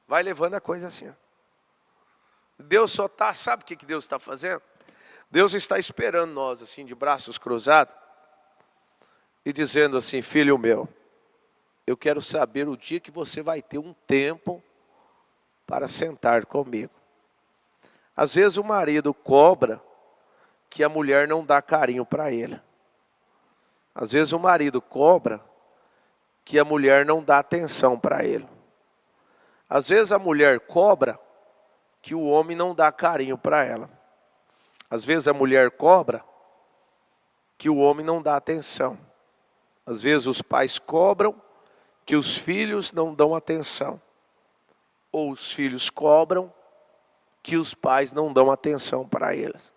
Vai levando a coisa assim, ó. Deus só está, sabe o que Deus está fazendo? Deus está esperando nós, assim, de braços cruzados, e dizendo assim, filho meu, eu quero saber o dia que você vai ter um tempo para sentar comigo. Às vezes o marido cobra que a mulher não dá carinho para ele. Às vezes o marido cobra que a mulher não dá atenção para ele. Às vezes a mulher cobra que o homem não dá carinho para ela. Às vezes a mulher cobra que o homem não dá atenção. Às vezes os pais cobram que os filhos não dão atenção. Ou os filhos cobram que os pais não dão atenção para eles.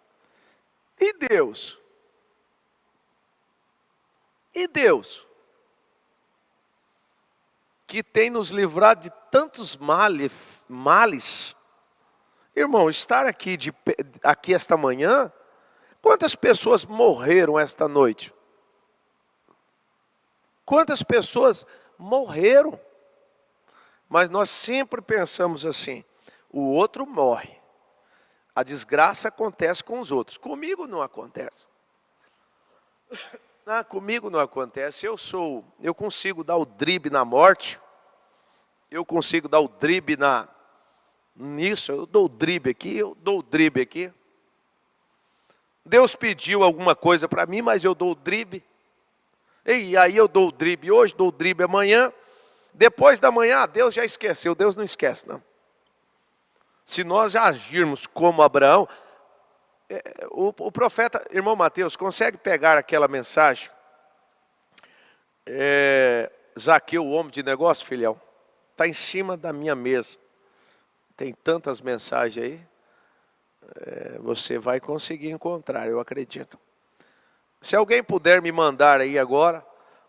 E Deus? E Deus? Que tem nos livrado de tantos males. Irmão, estar aqui esta manhã, quantas pessoas morreram esta noite? Quantas pessoas morreram? Mas nós sempre pensamos assim, o outro morre. A desgraça acontece com os outros. Comigo não acontece. Comigo não acontece. Eu consigo dar o drible na morte. Eu consigo dar o drible nisso. Eu dou o drible aqui, eu dou o drible aqui. Deus pediu alguma coisa para mim, mas eu dou o drible. E aí eu dou o drible hoje, dou o drible amanhã. Depois da manhã, Deus já esqueceu. Deus não esquece, não. Se nós já agirmos como Abraão, o profeta, irmão Mateus, consegue pegar aquela mensagem? Zaqueu, o homem de negócio, filhão, está em cima da minha mesa. Tem tantas mensagens aí, você vai conseguir encontrar, eu acredito. Se alguém puder me mandar aí agora,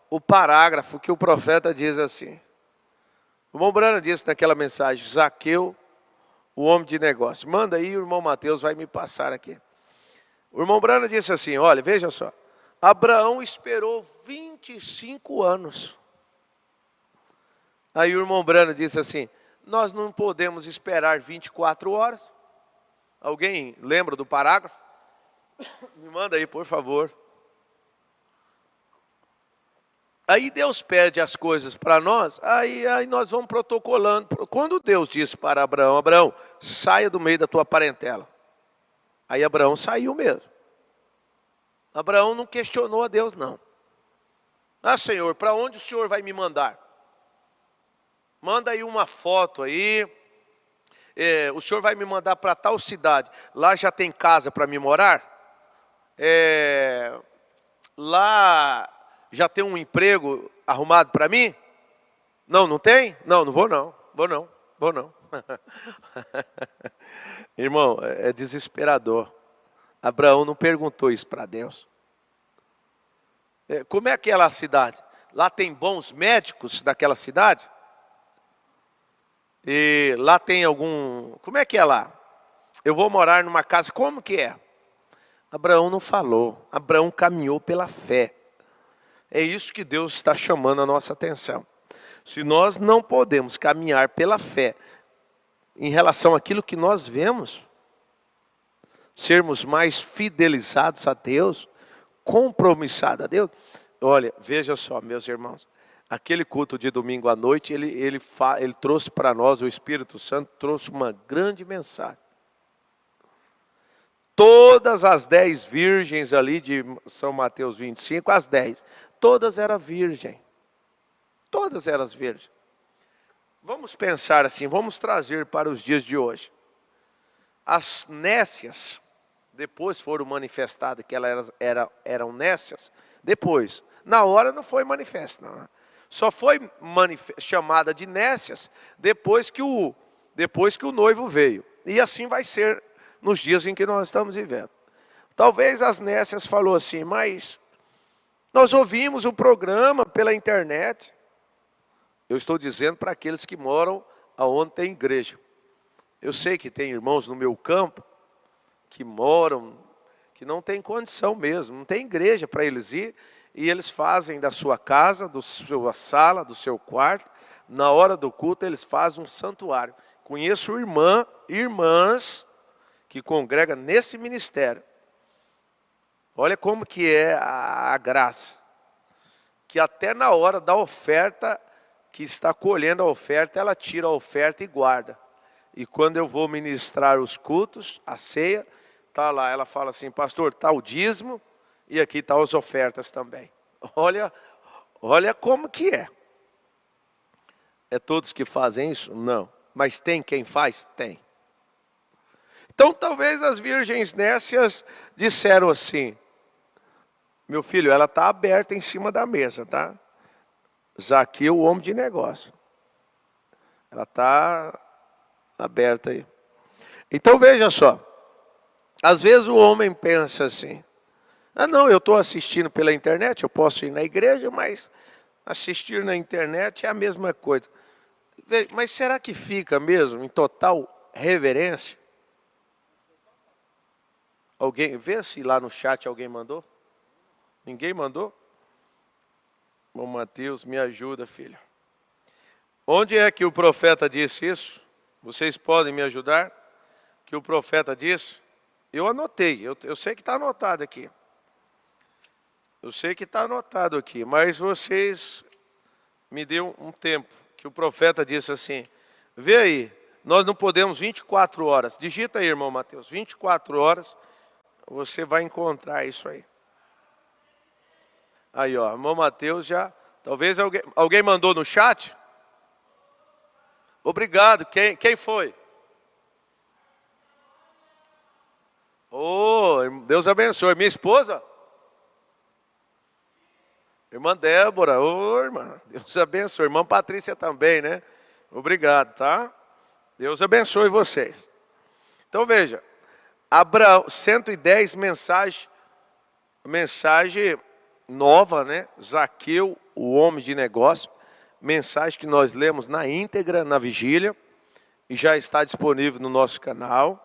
o parágrafo que o profeta diz assim. O irmão Brana disse naquela mensagem, Zaqueu, o homem de negócio. Manda aí, o irmão Mateus vai me passar aqui. O irmão Brana disse assim, olha, veja só. Abraão esperou 25 anos. Aí o irmão Brana disse assim, nós não podemos esperar 24 horas. Alguém lembra do parágrafo? Me manda aí, por favor. Aí Deus pede as coisas para nós, aí nós vamos protocolando. Quando Deus disse para Abraão, Abraão, saia do meio da tua parentela. Aí Abraão saiu mesmo. Abraão não questionou a Deus, não. Senhor, para onde o Senhor vai me mandar? Manda aí uma foto aí. O Senhor vai me mandar para tal cidade. Lá já tem casa para me morar? Lá já tem um emprego arrumado para mim? Não tem? Não vou não. Vou não. Irmão, é desesperador. Abraão não perguntou isso para Deus. Como é aquela cidade? Lá tem bons médicos daquela cidade? E lá tem algum... Como é que é lá? Eu vou morar numa casa, como que é? Abraão não falou, Abraão caminhou pela fé. É isso que Deus está chamando a nossa atenção. Se nós não podemos caminhar pela fé em relação àquilo que nós vemos, sermos mais fidelizados a Deus, compromissados a Deus. Olha, veja só, meus irmãos, aquele culto de domingo à noite, ele trouxe para nós, o Espírito Santo trouxe uma grande mensagem. Todas as 10 virgens ali de São Mateus 25, as 10, todas eram virgens. Todas eram virgens. Vamos pensar assim, vamos trazer para os dias de hoje. As nécias, depois foram manifestadas que elas eram nécias, depois, na hora não foi manifesta, não. Só foi chamada de nécias depois que o noivo veio. E assim vai ser nos dias em que nós estamos vivendo. Talvez as nécias falou assim, mas nós ouvimos o programa pela internet. Eu estou dizendo para aqueles que moram aonde tem igreja. Eu sei que tem irmãos no meu campo que moram, que não tem condição mesmo, não tem igreja para eles ir, e eles fazem da sua casa, da sua sala, do seu quarto, na hora do culto eles fazem um santuário. Conheço irmãs que congregam nesse ministério. Olha como que é a graça. Que até na hora da oferta, que está colhendo a oferta, ela tira a oferta e guarda. E quando eu vou ministrar os cultos, a ceia, está lá, ela fala assim, pastor, está o dízimo e aqui estão as ofertas também. Olha como que é. É todos que fazem isso? Não. Mas tem quem faz? Tem. Então talvez as virgens nécias disseram assim, meu filho, ela está aberta em cima da mesa, tá? Zaqueu, o homem de negócio. Ela está aberta aí. Então veja só. Às vezes o homem pensa assim, não, eu estou assistindo pela internet, eu posso ir na igreja, mas assistir na internet é a mesma coisa. Mas será que fica mesmo em total reverência? Alguém, vê se lá no chat alguém mandou? Ninguém mandou? Bom, Mateus, me ajuda, filho. Onde é que o profeta disse isso? Vocês podem me ajudar? Que o profeta disse? Eu anotei, eu sei que está anotado aqui. Eu sei que está anotado aqui, mas vocês me deu um tempo. Que o profeta disse assim, vê aí, nós não podemos 24 horas. Digita aí, irmão Mateus, 24 horas, você vai encontrar isso aí. Aí, ó, irmão Mateus já, talvez alguém mandou no chat? Obrigado, quem foi? Oh, Deus abençoe, minha esposa? Irmã Débora, ô irmã, Deus abençoe. Irmã Patrícia também, né? Obrigado, tá? Deus abençoe vocês. Então veja, Abraão, 110 mensagem nova, né? Zaqueu, o homem de negócio, mensagem que nós lemos na íntegra, na vigília, e já está disponível no nosso canal.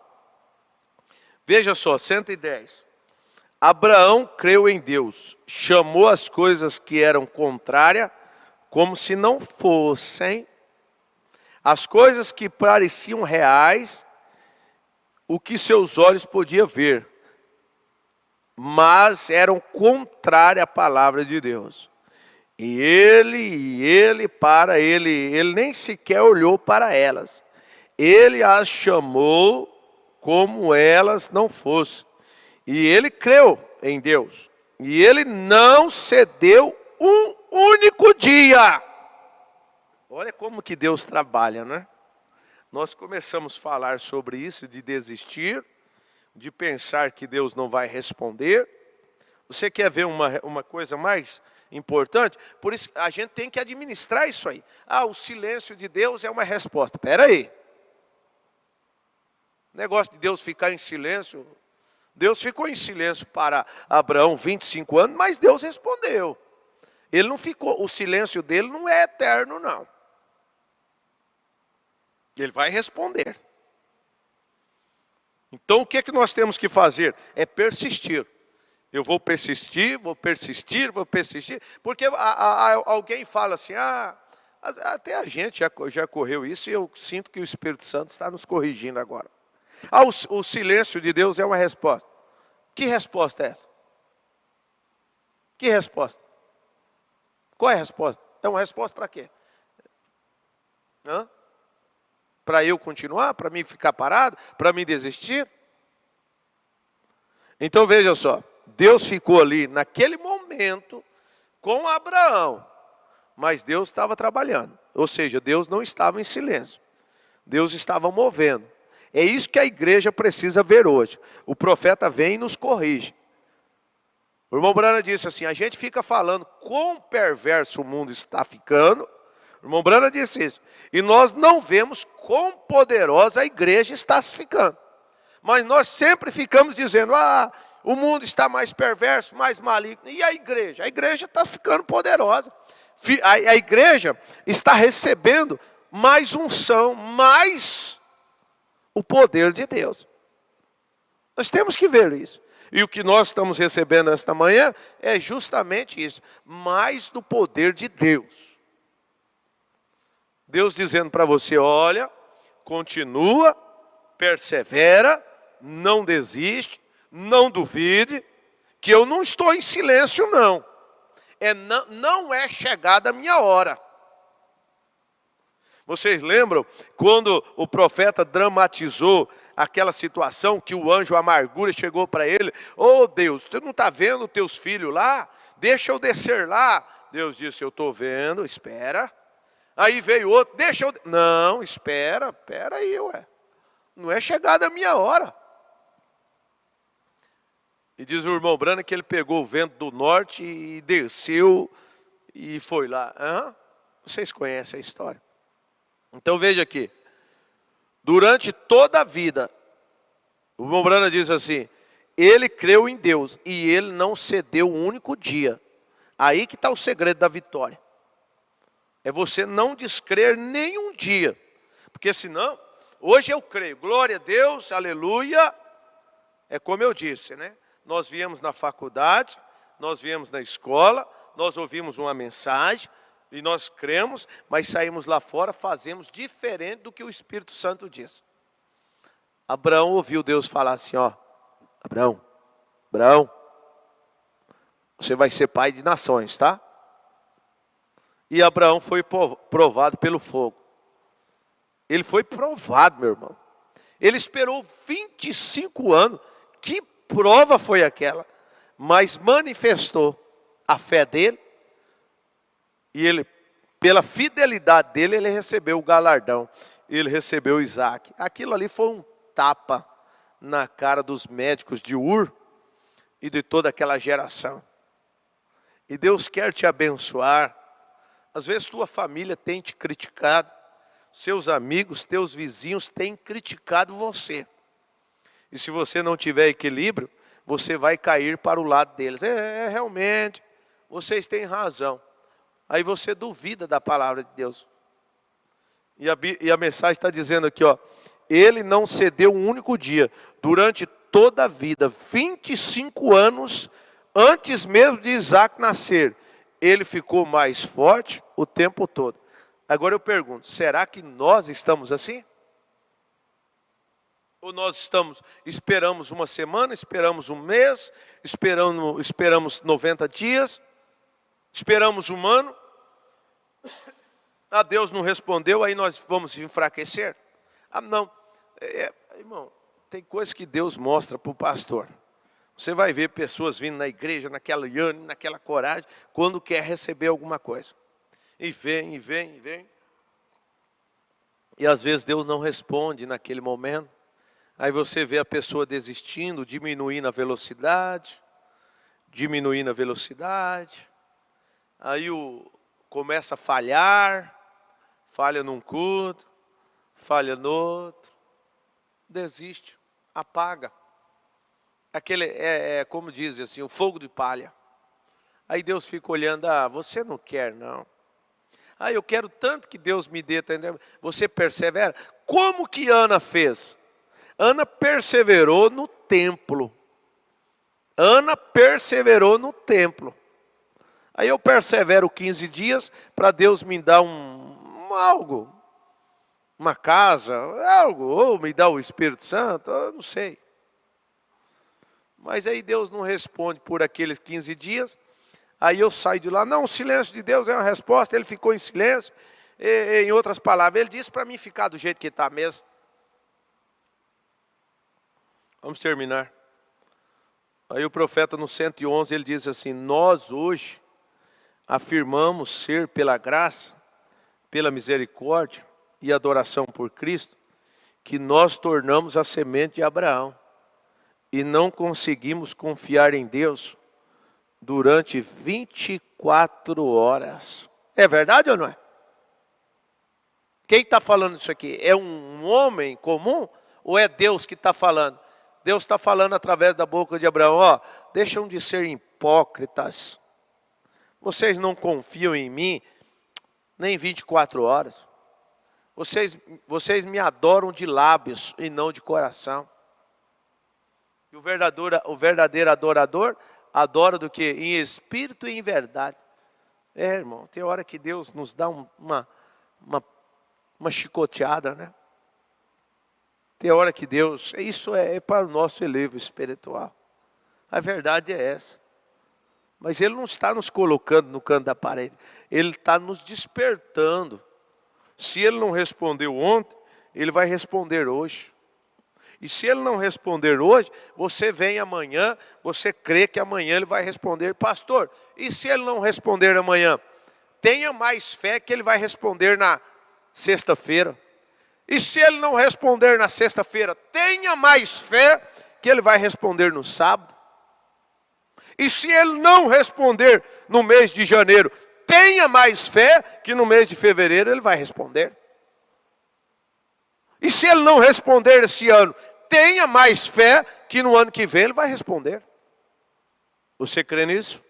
Veja só, 110. Abraão creu em Deus, chamou as coisas que eram contrárias, como se não fossem, as coisas que pareciam reais, o que seus olhos podiam ver, mas eram contrárias à palavra de Deus. E ele nem sequer olhou para elas. Ele as chamou como elas não fossem. E ele creu em Deus. E ele não cedeu um único dia. Olha como que Deus trabalha, né? Nós começamos a falar sobre isso, de desistir, de pensar que Deus não vai responder. Você quer ver uma coisa mais importante? Por isso a gente tem que administrar isso aí. O silêncio de Deus é uma resposta. Espera aí. O negócio de Deus ficar em silêncio Deus ficou em silêncio para Abraão 25 anos, mas Deus respondeu. Ele não ficou, o silêncio dele não é eterno, não. Ele vai responder. Então o que é que nós temos que fazer? É persistir. Eu vou persistir, vou persistir, vou persistir. Porque alguém fala assim, até a gente já correu isso e eu sinto que o Espírito Santo está nos corrigindo agora. O silêncio de Deus é uma resposta. Que resposta é essa? Que resposta? Qual é a resposta? É uma resposta para quê? Para eu continuar? Para mim ficar parado? Para mim desistir? Então veja só. Deus ficou ali naquele momento com Abraão. Mas Deus estava trabalhando. Ou seja, Deus não estava em silêncio. Deus estava movendo. É isso que a igreja precisa ver hoje. O profeta vem e nos corrige. O irmão Brana disse assim, a gente fica falando quão perverso o mundo está ficando. O irmão Brana disse isso. E nós não vemos quão poderosa a igreja está se ficando. Mas nós sempre ficamos dizendo, o mundo está mais perverso, mais maligno. E a igreja? A igreja está ficando poderosa. A igreja está recebendo mais unção, mais o poder de Deus. Nós temos que ver isso. E o que nós estamos recebendo esta manhã é justamente isso. Mais do poder de Deus. Deus dizendo para você, olha, continua, persevera, não desiste, não duvide, que eu não estou em silêncio não. Não é chegada a minha hora. Vocês lembram quando o profeta dramatizou aquela situação que o anjo amargura chegou para ele? Oh Deus, tu não está vendo teus filhos lá? Deixa eu descer lá. Deus disse, eu estou vendo, espera. Aí veio outro, deixa eu... Não, espera aí, ué. Não é chegada a minha hora. E diz o irmão Brana que ele pegou o vento do norte e desceu e foi lá. Vocês conhecem a história. Então veja aqui. Durante toda a vida, o irmão Brana diz assim, ele creu em Deus e ele não cedeu um único dia. Aí que está o segredo da vitória. É você não descrer nenhum dia. Porque senão, hoje eu creio, glória a Deus, aleluia. É como eu disse, né? Nós viemos na faculdade, nós viemos na escola, nós ouvimos uma mensagem e nós cremos, mas saímos lá fora, fazemos diferente do que o Espírito Santo diz. Abraão ouviu Deus falar assim, Abraão, você vai ser pai de nações, tá? E Abraão foi provado pelo fogo. Ele foi provado, meu irmão. Ele esperou 25 anos, que prova foi aquela? Mas manifestou a fé dele. E ele, pela fidelidade dele, ele recebeu o galardão. Ele recebeu Isaac. Aquilo ali foi um tapa na cara dos médicos de Ur e de toda aquela geração. E Deus quer te abençoar. Às vezes tua família tem te criticado. Seus amigos, teus vizinhos têm criticado você. E se você não tiver equilíbrio, você vai cair para o lado deles. Realmente, vocês têm razão. Aí você duvida da palavra de Deus. E a mensagem está dizendo aqui, ele não cedeu um único dia. Durante toda a vida, 25 anos, antes mesmo de Isaac nascer, ele ficou mais forte o tempo todo. Agora eu pergunto, será que nós estamos assim? Ou nós esperamos uma semana, esperamos um mês, esperamos 90 dias, esperamos um ano? Deus não respondeu, aí nós vamos enfraquecer? Não. Irmão, tem coisas que Deus mostra para o pastor. Você vai ver pessoas vindo na igreja, naquela ânimo, naquela coragem, quando quer receber alguma coisa. E vem. E às vezes Deus não responde naquele momento. Aí você vê a pessoa desistindo, diminuindo a velocidade. Aí começa a falhar, falha num culto, falha no outro. Desiste, apaga. Aquele, como diz assim, o fogo de palha. Aí Deus fica olhando, você não quer não. Eu quero tanto que Deus me dê, tá entendendo? Você persevera. Como que Ana fez? Ana perseverou no templo. Ana perseverou no templo. Aí eu persevero 15 dias para Deus me dar algo. Uma casa, algo, ou me dar o Espírito Santo, eu não sei. Mas aí Deus não responde por aqueles 15 dias. Aí eu saio de lá, não, o silêncio de Deus é uma resposta, ele ficou em silêncio. Em outras palavras, ele disse para mim ficar do jeito que está mesmo. Vamos terminar. Aí o profeta no 111, ele diz assim, nós hoje afirmamos ser pela graça, pela misericórdia e adoração por Cristo, que nós tornamos a semente de Abraão e não conseguimos confiar em Deus durante 24 horas. É verdade ou não é? Quem está falando isso aqui? É um homem comum ou é Deus que está falando? Deus está falando através da boca de Abraão, deixam de ser hipócritas. Vocês não confiam em mim nem 24 horas. Vocês me adoram de lábios e não de coração. E o verdadeiro adorador adora do que? Em espírito e em verdade. Irmão, tem hora que Deus nos dá uma chicoteada, né? Tem hora que Deus, isso é para o nosso elevo espiritual. A verdade é essa. Mas Ele não está nos colocando no canto da parede. Ele está nos despertando. Se Ele não respondeu ontem, Ele vai responder hoje. E se Ele não responder hoje, você vem amanhã, você crê que amanhã Ele vai responder. Pastor, e se Ele não responder amanhã? Tenha mais fé que Ele vai responder na sexta-feira. E se Ele não responder na sexta-feira, tenha mais fé que Ele vai responder no sábado. E se Ele não responder no mês de janeiro, tenha mais fé que no mês de fevereiro Ele vai responder. E se Ele não responder esse ano, tenha mais fé que no ano que vem Ele vai responder. Você crê nisso?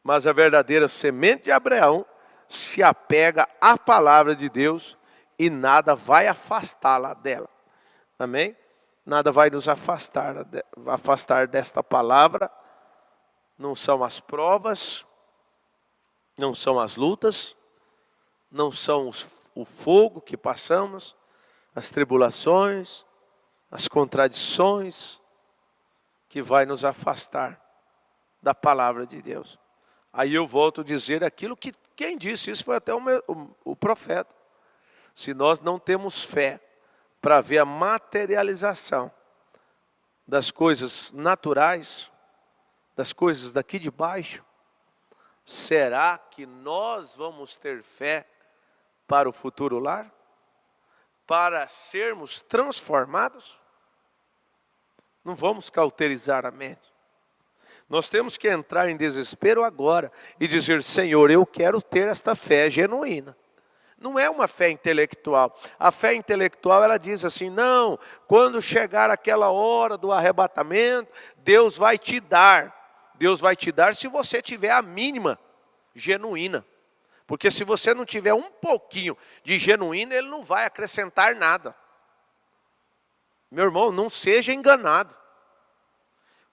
Mas a verdadeira semente de Abraão se apega à palavra de Deus e nada vai afastá-la dela. Amém? Nada vai nos afastar desta palavra. Não são as provas, não são as lutas, não são o fogo que passamos, as tribulações, as contradições, que vai nos afastar da palavra de Deus. Aí eu volto a dizer aquilo que quem disse isso foi até o profeta. Se nós não temos fé para ver a materialização das coisas naturais, das coisas daqui de baixo, será que nós vamos ter fé para o futuro lar? Para sermos transformados? Não vamos cauterizar a mente. Nós temos que entrar em desespero agora e dizer, Senhor, eu quero ter esta fé genuína. Não é uma fé intelectual. A fé intelectual, ela diz assim, não, quando chegar aquela hora do arrebatamento, Deus vai te dar. Deus vai te dar se você tiver a mínima genuína. Porque se você não tiver um pouquinho de genuína, Ele não vai acrescentar nada. Meu irmão, não seja enganado.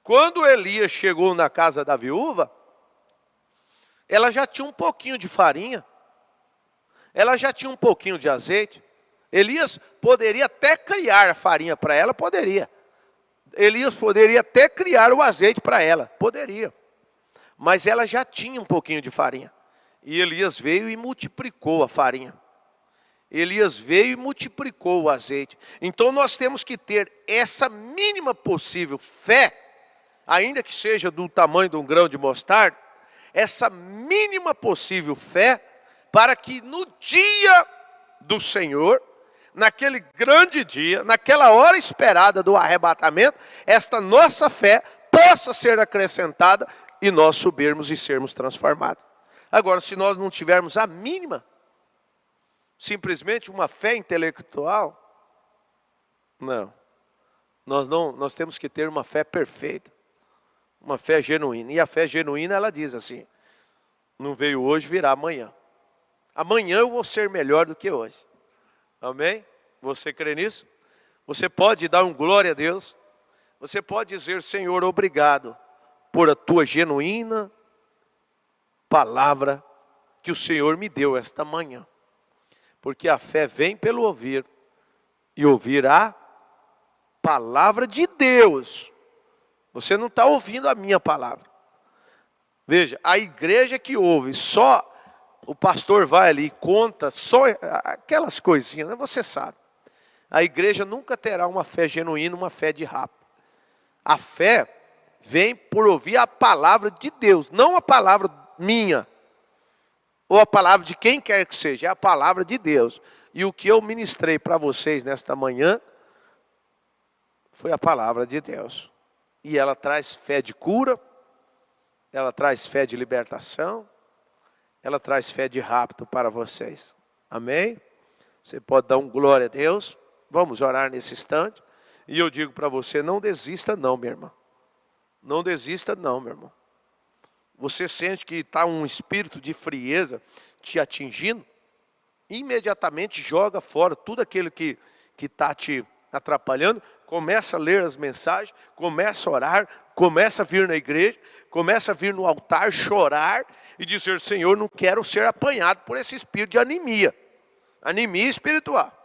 Quando Elias chegou na casa da viúva, ela já tinha um pouquinho de farinha. Ela já tinha um pouquinho de azeite. Elias poderia até criar a farinha para ela, poderia. Elias poderia até criar o azeite para ela, poderia. Mas ela já tinha um pouquinho de farinha. E Elias veio e multiplicou a farinha. Elias veio e multiplicou o azeite. Então nós temos que ter essa mínima possível fé, ainda que seja do tamanho de um grão de mostarda, essa mínima possível fé, para que no dia do Senhor, naquele grande dia, naquela hora esperada do arrebatamento, esta nossa fé possa ser acrescentada e nós subirmos e sermos transformados. Agora, se nós não tivermos a mínima, simplesmente uma fé intelectual, não. Nós temos que ter uma fé perfeita, uma fé genuína. E a fé genuína, ela diz assim: não veio hoje, virá amanhã. Amanhã eu vou ser melhor do que hoje. Amém? Você crê nisso? Você pode dar um glória a Deus. Você pode dizer: Senhor, obrigado por a tua genuína palavra que o Senhor me deu esta manhã. Porque a fé vem pelo ouvir, e ouvir a palavra de Deus. Você não está ouvindo a minha palavra. Veja, a igreja que ouve, só o pastor vai ali e conta só aquelas coisinhas, né? Você sabe. A igreja nunca terá uma fé genuína, uma fé de rápido. A fé vem por ouvir a palavra de Deus, não a palavra minha, ou a palavra de quem quer que seja, é a palavra de Deus. E o que eu ministrei para vocês nesta manhã foi a palavra de Deus. E ela traz fé de cura, ela traz fé de libertação, ela traz fé de rápido para vocês. Amém? Você pode dar um glória a Deus. Vamos orar nesse instante. E eu digo para você: não desista não, minha irmã. Não desista não, meu irmão. Você sente que está um espírito de frieza te atingindo? Imediatamente joga fora tudo aquilo que está te atrapalhando. Começa a ler as mensagens, começa a orar, começa a vir na igreja, começa a vir no altar, chorar e dizer: Senhor, não quero ser apanhado por esse espírito de anemia. Anemia espiritual.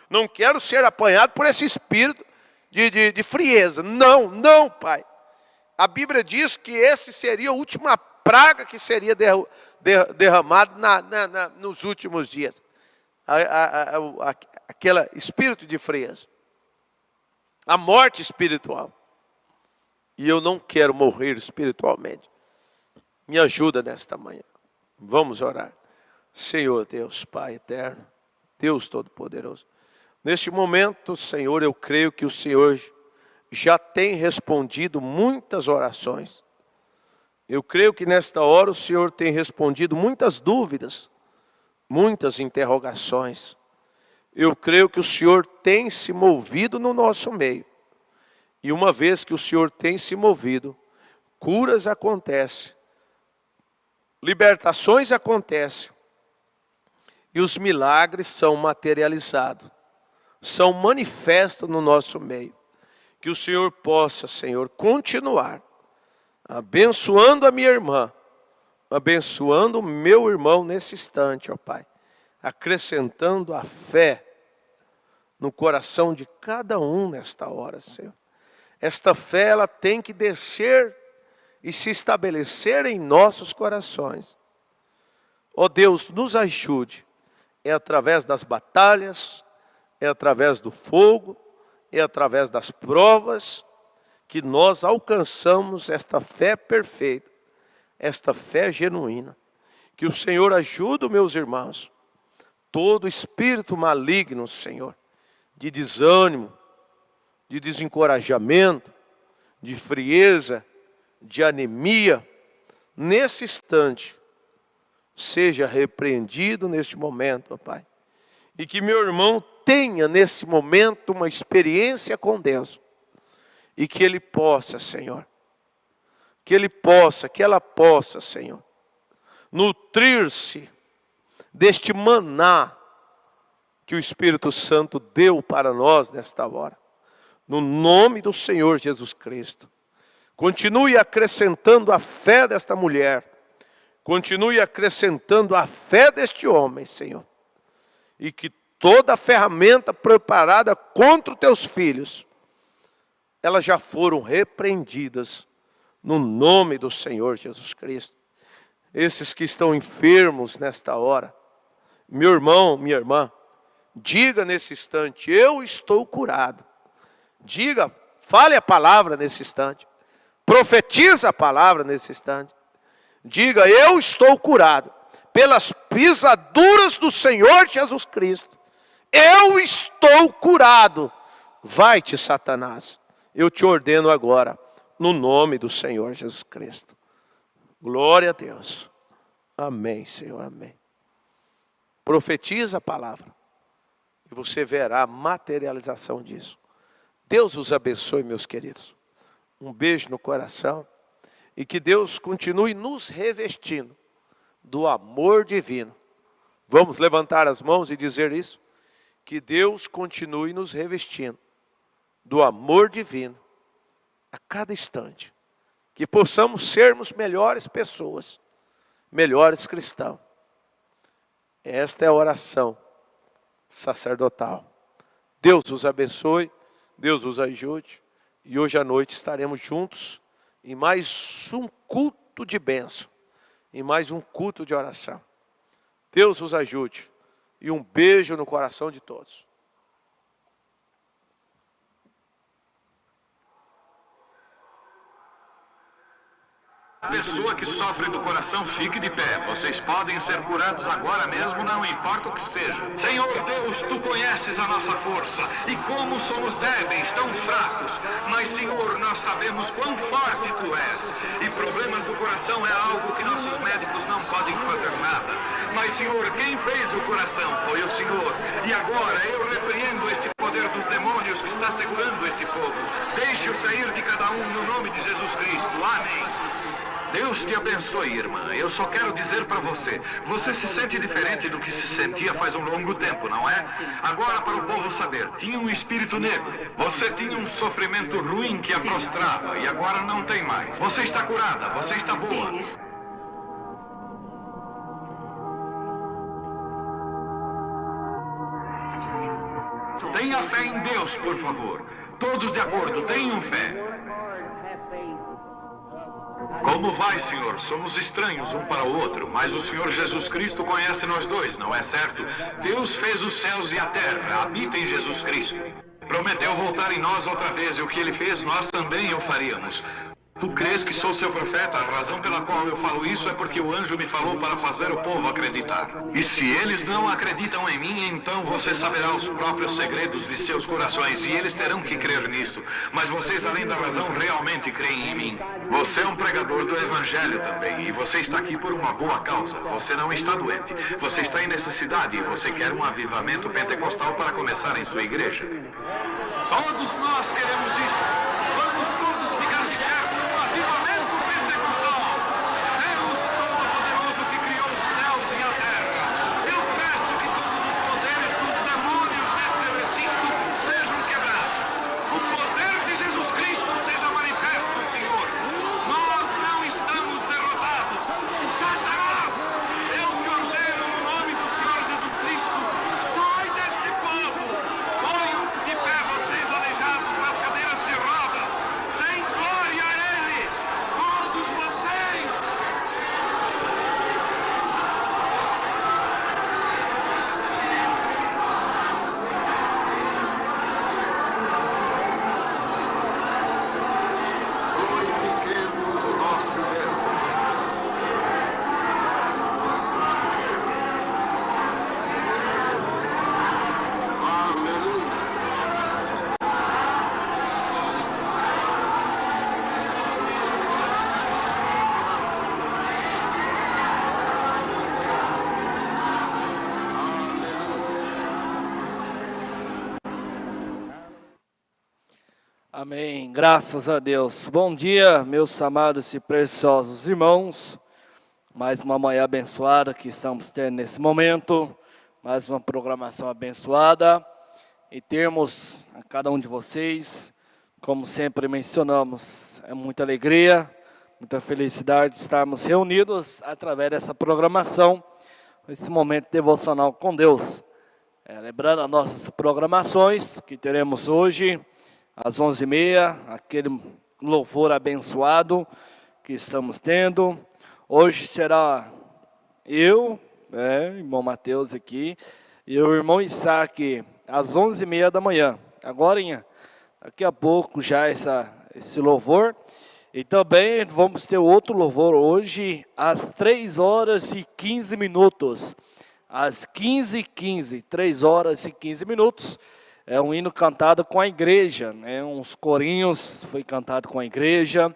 Não quero ser apanhado por esse espírito de frieza. Não, Pai. A Bíblia diz que esse seria a última praga que seria derramada nos últimos dias. Aquele espírito de frieza. A morte espiritual. E eu não quero morrer espiritualmente. Me ajuda nesta manhã. Vamos orar. Senhor Deus, Pai eterno, Deus Todo-Poderoso. Neste momento, Senhor, eu creio que o Senhor já tem respondido muitas orações. Eu creio que nesta hora o Senhor tem respondido muitas dúvidas, muitas interrogações. Eu creio que o Senhor tem se movido no nosso meio. E uma vez que o Senhor tem se movido, curas acontecem, libertações acontecem, e os milagres são materializados, são manifestos no nosso meio. Que o Senhor possa, Senhor, continuar abençoando a minha irmã, abençoando o meu irmão nesse instante, ó Pai, acrescentando a fé no coração de cada um nesta hora, Senhor. Esta fé, ela tem que descer e se estabelecer em nossos corações. Ó Deus, nos ajude. É através das batalhas, é através do fogo, é através das provas que nós alcançamos esta fé perfeita, esta fé genuína. Que o Senhor ajude, meus irmãos, todo espírito maligno, Senhor, de desânimo, de desencorajamento, de frieza, de anemia, nesse instante, seja repreendido neste momento, ó Pai. E que meu irmão tenha nesse momento uma experiência com Deus. E que ele possa, Senhor, que ela possa, Senhor, nutrir-se deste maná que o Espírito Santo deu para nós nesta hora. No nome do Senhor Jesus Cristo. Continue acrescentando a fé desta mulher. Continue acrescentando a fé deste homem, Senhor. E que toda a ferramenta preparada contra os teus filhos, elas já foram repreendidas no nome do Senhor Jesus Cristo. Esses que estão enfermos nesta hora, meu irmão, minha irmã, diga nesse instante: eu estou curado. Diga, fale a palavra nesse instante. Profetiza a palavra nesse instante. Diga: eu estou curado pelas pisaduras do Senhor Jesus Cristo. Eu estou curado. Vai-te, Satanás. Eu te ordeno agora, no nome do Senhor Jesus Cristo. Glória a Deus. Amém, Senhor, amém. Profetiza a palavra. E você verá a materialização disso. Deus os abençoe, meus queridos. Um beijo no coração. E que Deus continue nos revestindo do amor divino. Vamos levantar as mãos e dizer isso? Que Deus continue nos revestindo do amor divino a cada instante. Que possamos sermos melhores pessoas, melhores cristãos. Esta é a oração sacerdotal. Deus os abençoe, Deus os ajude. E hoje à noite estaremos juntos em mais um culto de bênção, em mais um culto de oração. Deus os ajude e um beijo no coração de todos. Pessoa que sofre do coração, fique de pé. Vocês podem ser curados agora mesmo, não importa o que seja. Senhor Deus, Tu conheces a nossa força e como somos débeis, tão fracos. Mas, Senhor, nós sabemos quão forte Tu és. E problemas do coração é algo que nossos médicos não podem fazer nada. Mas, Senhor, quem fez o coração foi o Senhor. E agora eu repreendo este poder dos demônios que está segurando este fogo. Deixe-o sair de cada um no nome de Jesus Cristo. Amém. Deus te abençoe, irmã. Eu só quero dizer para você, você se sente diferente do que se sentia faz um longo tempo, não é? Agora, para o povo saber, tinha um espírito negro. Você tinha um sofrimento ruim que a prostrava e agora não tem mais. Você está curada, você está boa. Tenha fé em Deus, por favor. Todos de acordo, tenham fé. Como vai, Senhor? Somos estranhos um para o outro, mas o Senhor Jesus Cristo conhece nós dois, não é certo? Deus fez os céus e a terra, habita em Jesus Cristo. Prometeu voltar em nós outra vez, e o que Ele fez, nós também o faríamos. Tu crês que sou seu profeta? A razão pela qual eu falo isso é porque o anjo me falou para fazer o povo acreditar. E se eles não acreditam em mim, então você saberá os próprios segredos de seus corações e eles terão que crer nisso. Mas vocês, além da razão, realmente creem em mim. Você é um pregador do evangelho também e você está aqui por uma boa causa. Você não está doente. Você está em necessidade e você quer um avivamento pentecostal para começar em sua igreja. Todos nós queremos isso. Vamos todos ficar de pé. Avivamento pentecostal! Deus Todo-Poderoso que criou os céus e a terra. Eu peço que todos os poderes dos demônios desse recinto sejam quebrados. O poder de Jesus Cristo seja manifesto, Senhor. Nós não estamos derrotados. Satanás, eu te ordeno no nome do Senhor Jesus Cristo, sai deste povo. Ponham-se de pé, vocês aleijados nas cadeiras de rodas. Deem glória a Ele. Todos vocês. Glorifiquemos o nosso Deus. Aleluia. Amém, graças a Deus. Bom dia, meus amados e preciosos irmãos. Mais uma manhã abençoada que estamos tendo nesse momento. Mais uma programação abençoada. E termos a cada um de vocês, como sempre mencionamos, é muita alegria, muita felicidade de estarmos reunidos através dessa programação, esse momento devocional com Deus. Lembrando as nossas programações que teremos hoje, às 11h30, aquele louvor abençoado que estamos tendo. Hoje será eu, irmão Mateus aqui, e o irmão Isaac, às 11h30 da manhã. Agora, daqui a pouco já esse louvor. E também vamos ter outro louvor hoje, às 3h15. Às 15h15, 3h15. É um hino cantado com a igreja, né? Uns corinhos foi cantado com a igreja.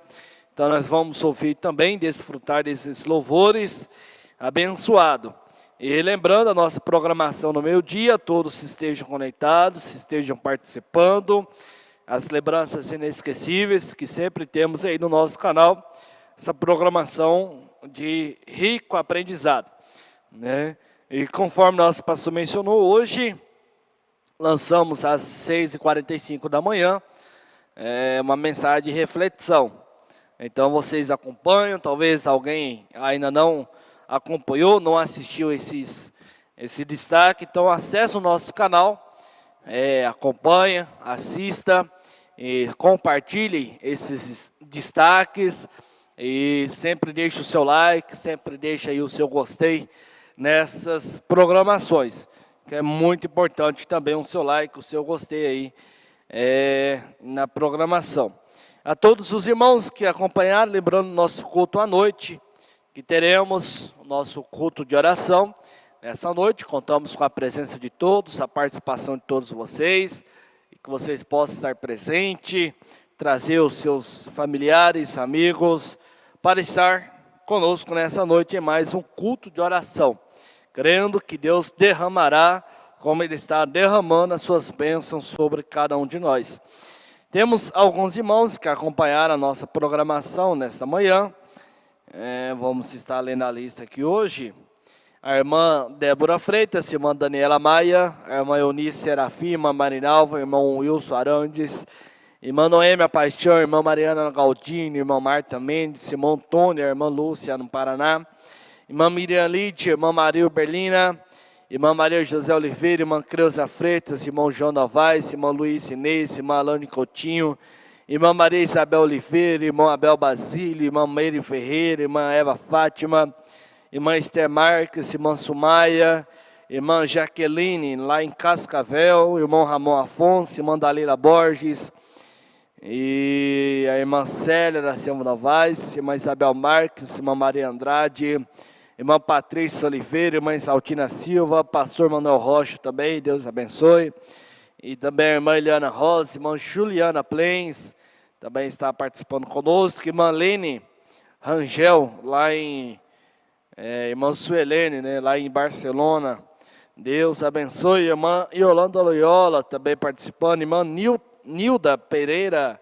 Então nós vamos ouvir também, desfrutar desses louvores abençoado. E lembrando a nossa programação no meio-dia, todos estejam conectados, estejam participando. as lembranças inesquecíveis que sempre temos aí no nosso canal, essa programação de rico aprendizado, né? E conforme nosso pastor mencionou, hoje lançamos às 6h45 da manhã uma mensagem de reflexão. Então vocês acompanham, talvez alguém ainda não acompanhou, não assistiu esse destaque, então acesse o nosso canal, acompanha, assista e compartilhe esses destaques e sempre deixe o seu like, sempre deixe aí o seu gostei nessas programações, que é muito importante também o seu like, o seu gostei aí na programação. A todos os irmãos que acompanharam, lembrando o nosso culto à noite, que teremos o nosso culto de oração. Nessa noite, contamos com a presença de todos, a participação de todos vocês, e que vocês possam estar presentes, trazer os seus familiares, amigos, para estar conosco nessa noite em mais um culto de oração, crendo que Deus derramará, como Ele está derramando as suas bênçãos sobre cada um de nós. Temos alguns irmãos que acompanharam a nossa programação nesta manhã. Vamos estar lendo a lista aqui hoje. A irmã Débora Freitas, a irmã Daniela Maia, a irmã Eunice Serafim, a irmã Marinalva, o irmão Wilson Arandes, irmã Noêmia Paixão, a irmã Mariana Galdini, a irmã Marta Mendes, irmão Antônio, a irmã Lúcia no Paraná, irmã Miriam Lide, irmã Maria Berlina, irmã Maria José Oliveira, irmã Creuza Freitas, irmão João Novaes, irmã Luiz Inês, irmã Alane Coutinho, irmã Maria Isabel Oliveira, irmão Abel Basílio, irmã Meire Ferreira, irmã Eva Fátima, irmã Esther Marques, irmã Sumaia, irmã Jaqueline, lá em Cascavel, irmão Ramon Afonso, irmã Dalila Borges, e a irmã Célia da Silva Novaes, irmã Isabel Marques, irmã Maria Andrade, irmã Patrícia Oliveira, irmã Saltina Silva, pastor Manuel Rocha também, Deus abençoe. E também a irmã Eliana Rosa, irmã Juliana Plens, também está participando conosco. Irmã Lene Rangel, lá em irmã Suelene, né, lá em Barcelona. Deus abençoe. Irmã Yolanda Loyola também participando. Irmã Nilda Pereira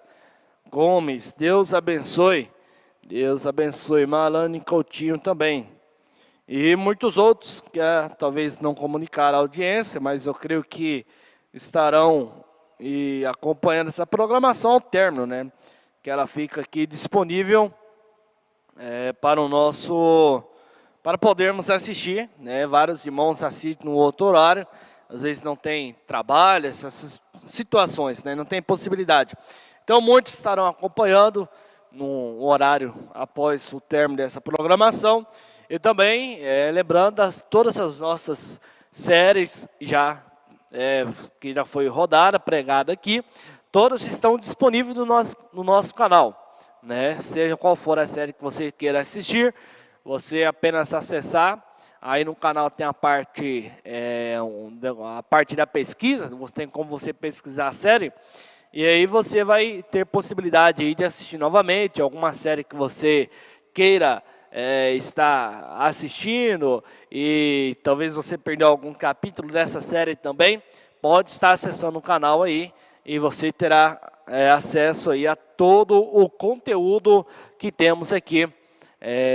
Gomes, Deus abençoe. Deus abençoe. Irmã Alane Coutinho também. E muitos outros que talvez não comunicaram a audiência, mas eu creio que estarão acompanhando essa programação ao término, né? Que ela fica aqui disponível para podermos assistir, né? Vários irmãos assistem no outro horário, às vezes não tem trabalho, essas situações, né? Não tem possibilidade. Então muitos estarão acompanhando no horário após o término dessa programação. E também lembrando todas as nossas séries que já foi rodada, pregada aqui, todas estão disponíveis no nosso canal, né? Seja qual for a série que você queira assistir, você apenas acessar, aí no canal tem a parte da pesquisa, tem como você pesquisar a série, e aí você vai ter possibilidade aí de assistir novamente, alguma série que você queira está assistindo e talvez você perdeu algum capítulo dessa série também, pode estar acessando o canal aí e você terá acesso aí a todo o conteúdo que temos aqui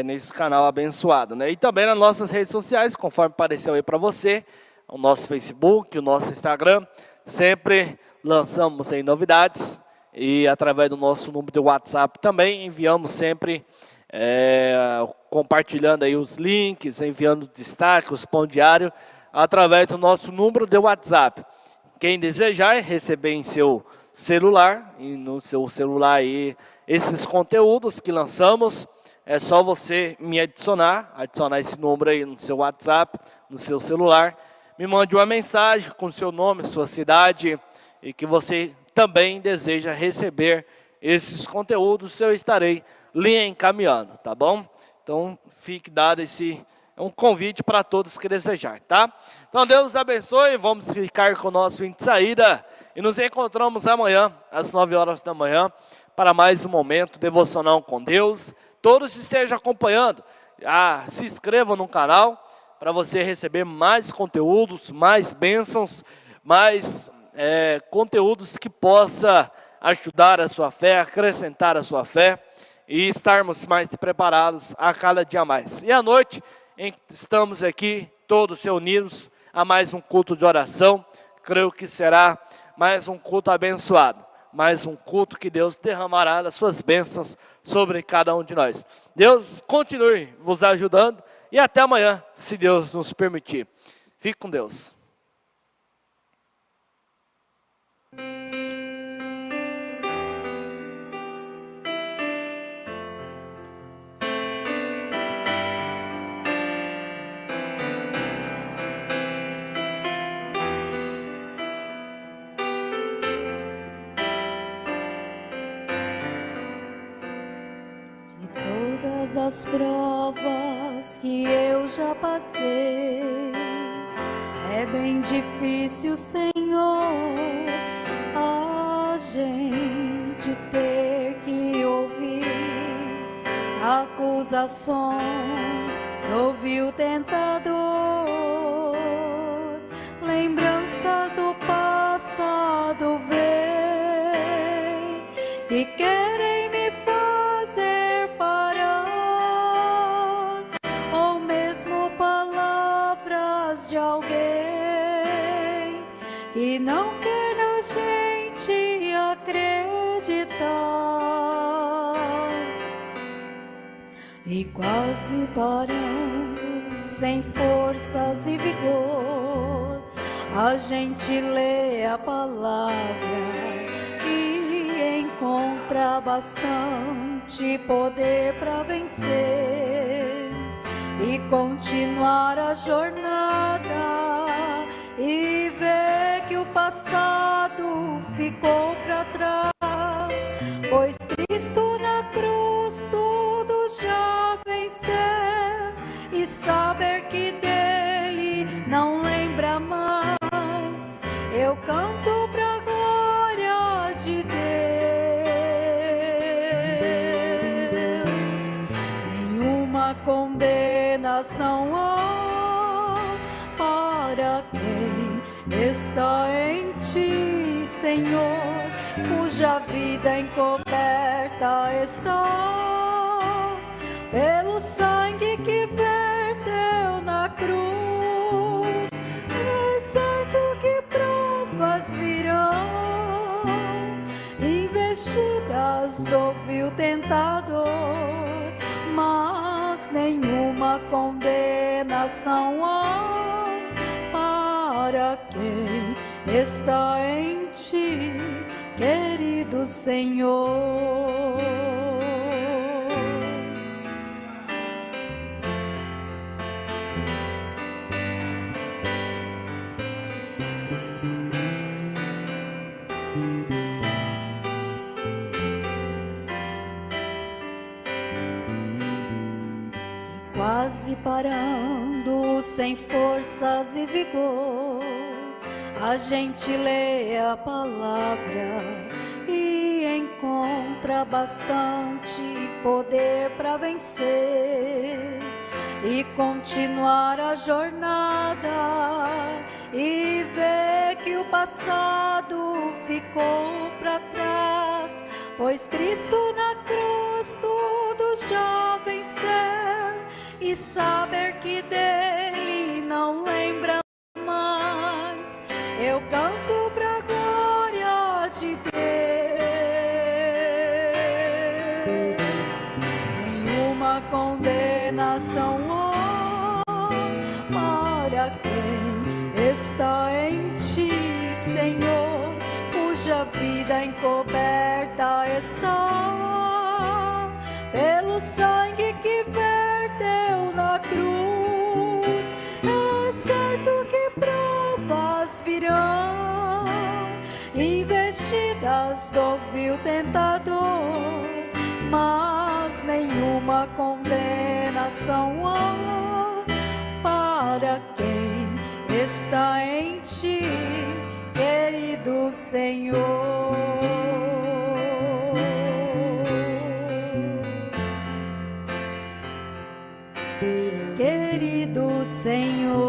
nesse canal abençoado, né? E também nas nossas redes sociais, conforme apareceu aí para você, o nosso Facebook, o nosso Instagram, sempre lançamos aí novidades e através do nosso número de WhatsApp também enviamos sempre compartilhando aí os links, enviando destaque, os pão diário, através do nosso número de WhatsApp. Quem desejar receber em seu celular, e no seu celular aí, esses conteúdos que lançamos, é só você me adicionar esse número aí no seu WhatsApp, no seu celular, me mande uma mensagem com seu nome, sua cidade, e que você também deseja receber esses conteúdos, eu estarei lhe encaminhando, tá bom? Então, fique dado um convite para todos que desejar, tá? Então, Deus abençoe, vamos ficar com o nosso hino de saída e nos encontramos amanhã, às 9 horas da manhã, para mais um momento devocional com Deus. Todos estejam acompanhando, se inscrevam no canal para você receber mais conteúdos, mais bênçãos, mais conteúdos que possa ajudar a sua fé, acrescentar a sua fé e estarmos mais preparados a cada dia mais. E à noite, estamos aqui todos reunidos a mais um culto de oração. Creio que será mais um culto abençoado, mais um culto que Deus derramará as suas bênçãos sobre cada um de nós. Deus continue vos ajudando e até amanhã, se Deus nos permitir. Fique com Deus. As provas que eu já passei, é bem difícil, Senhor, a gente ter que ouvir acusações do vil tentador, lembranças do passado vem que querem me fazer parar, ou mesmo palavras de alguém que não quer na gente acreditar. E quase parando, sem forças e vigor, a gente lê a palavra e encontra bastante poder para vencer e continuar a jornada e ver que o passado ficou para trás, pois Cristo na cruz tudo já venceu, e saber que dele não lembra mais. Eu canto pra glória de Deus. Nenhuma condenação há para quem está em ti, Senhor, cuja vida encoberta está pelo sangue que verteu na cruz. É certo que provas virão, investidas do vil tentador, mas nenhuma condenação há para quem está em ti, querido Senhor. Quase parando, sem forças e vigor, a gente lê a palavra e encontra bastante poder para vencer e continuar a jornada e ver que o passado ficou para trás, pois Cristo na cruz tudo já venceu, e saber que dele não lembra mais. Eu canto pra glória de Deus. Nenhuma condenação há para quem está em ti, Senhor, cuja vida encoberta está pelo sangue que verteu na cruz. É certo que provas virão, investidas do vil tentador, mas nenhuma condenação há para quem está em ti, querido Senhor. Querido Senhor.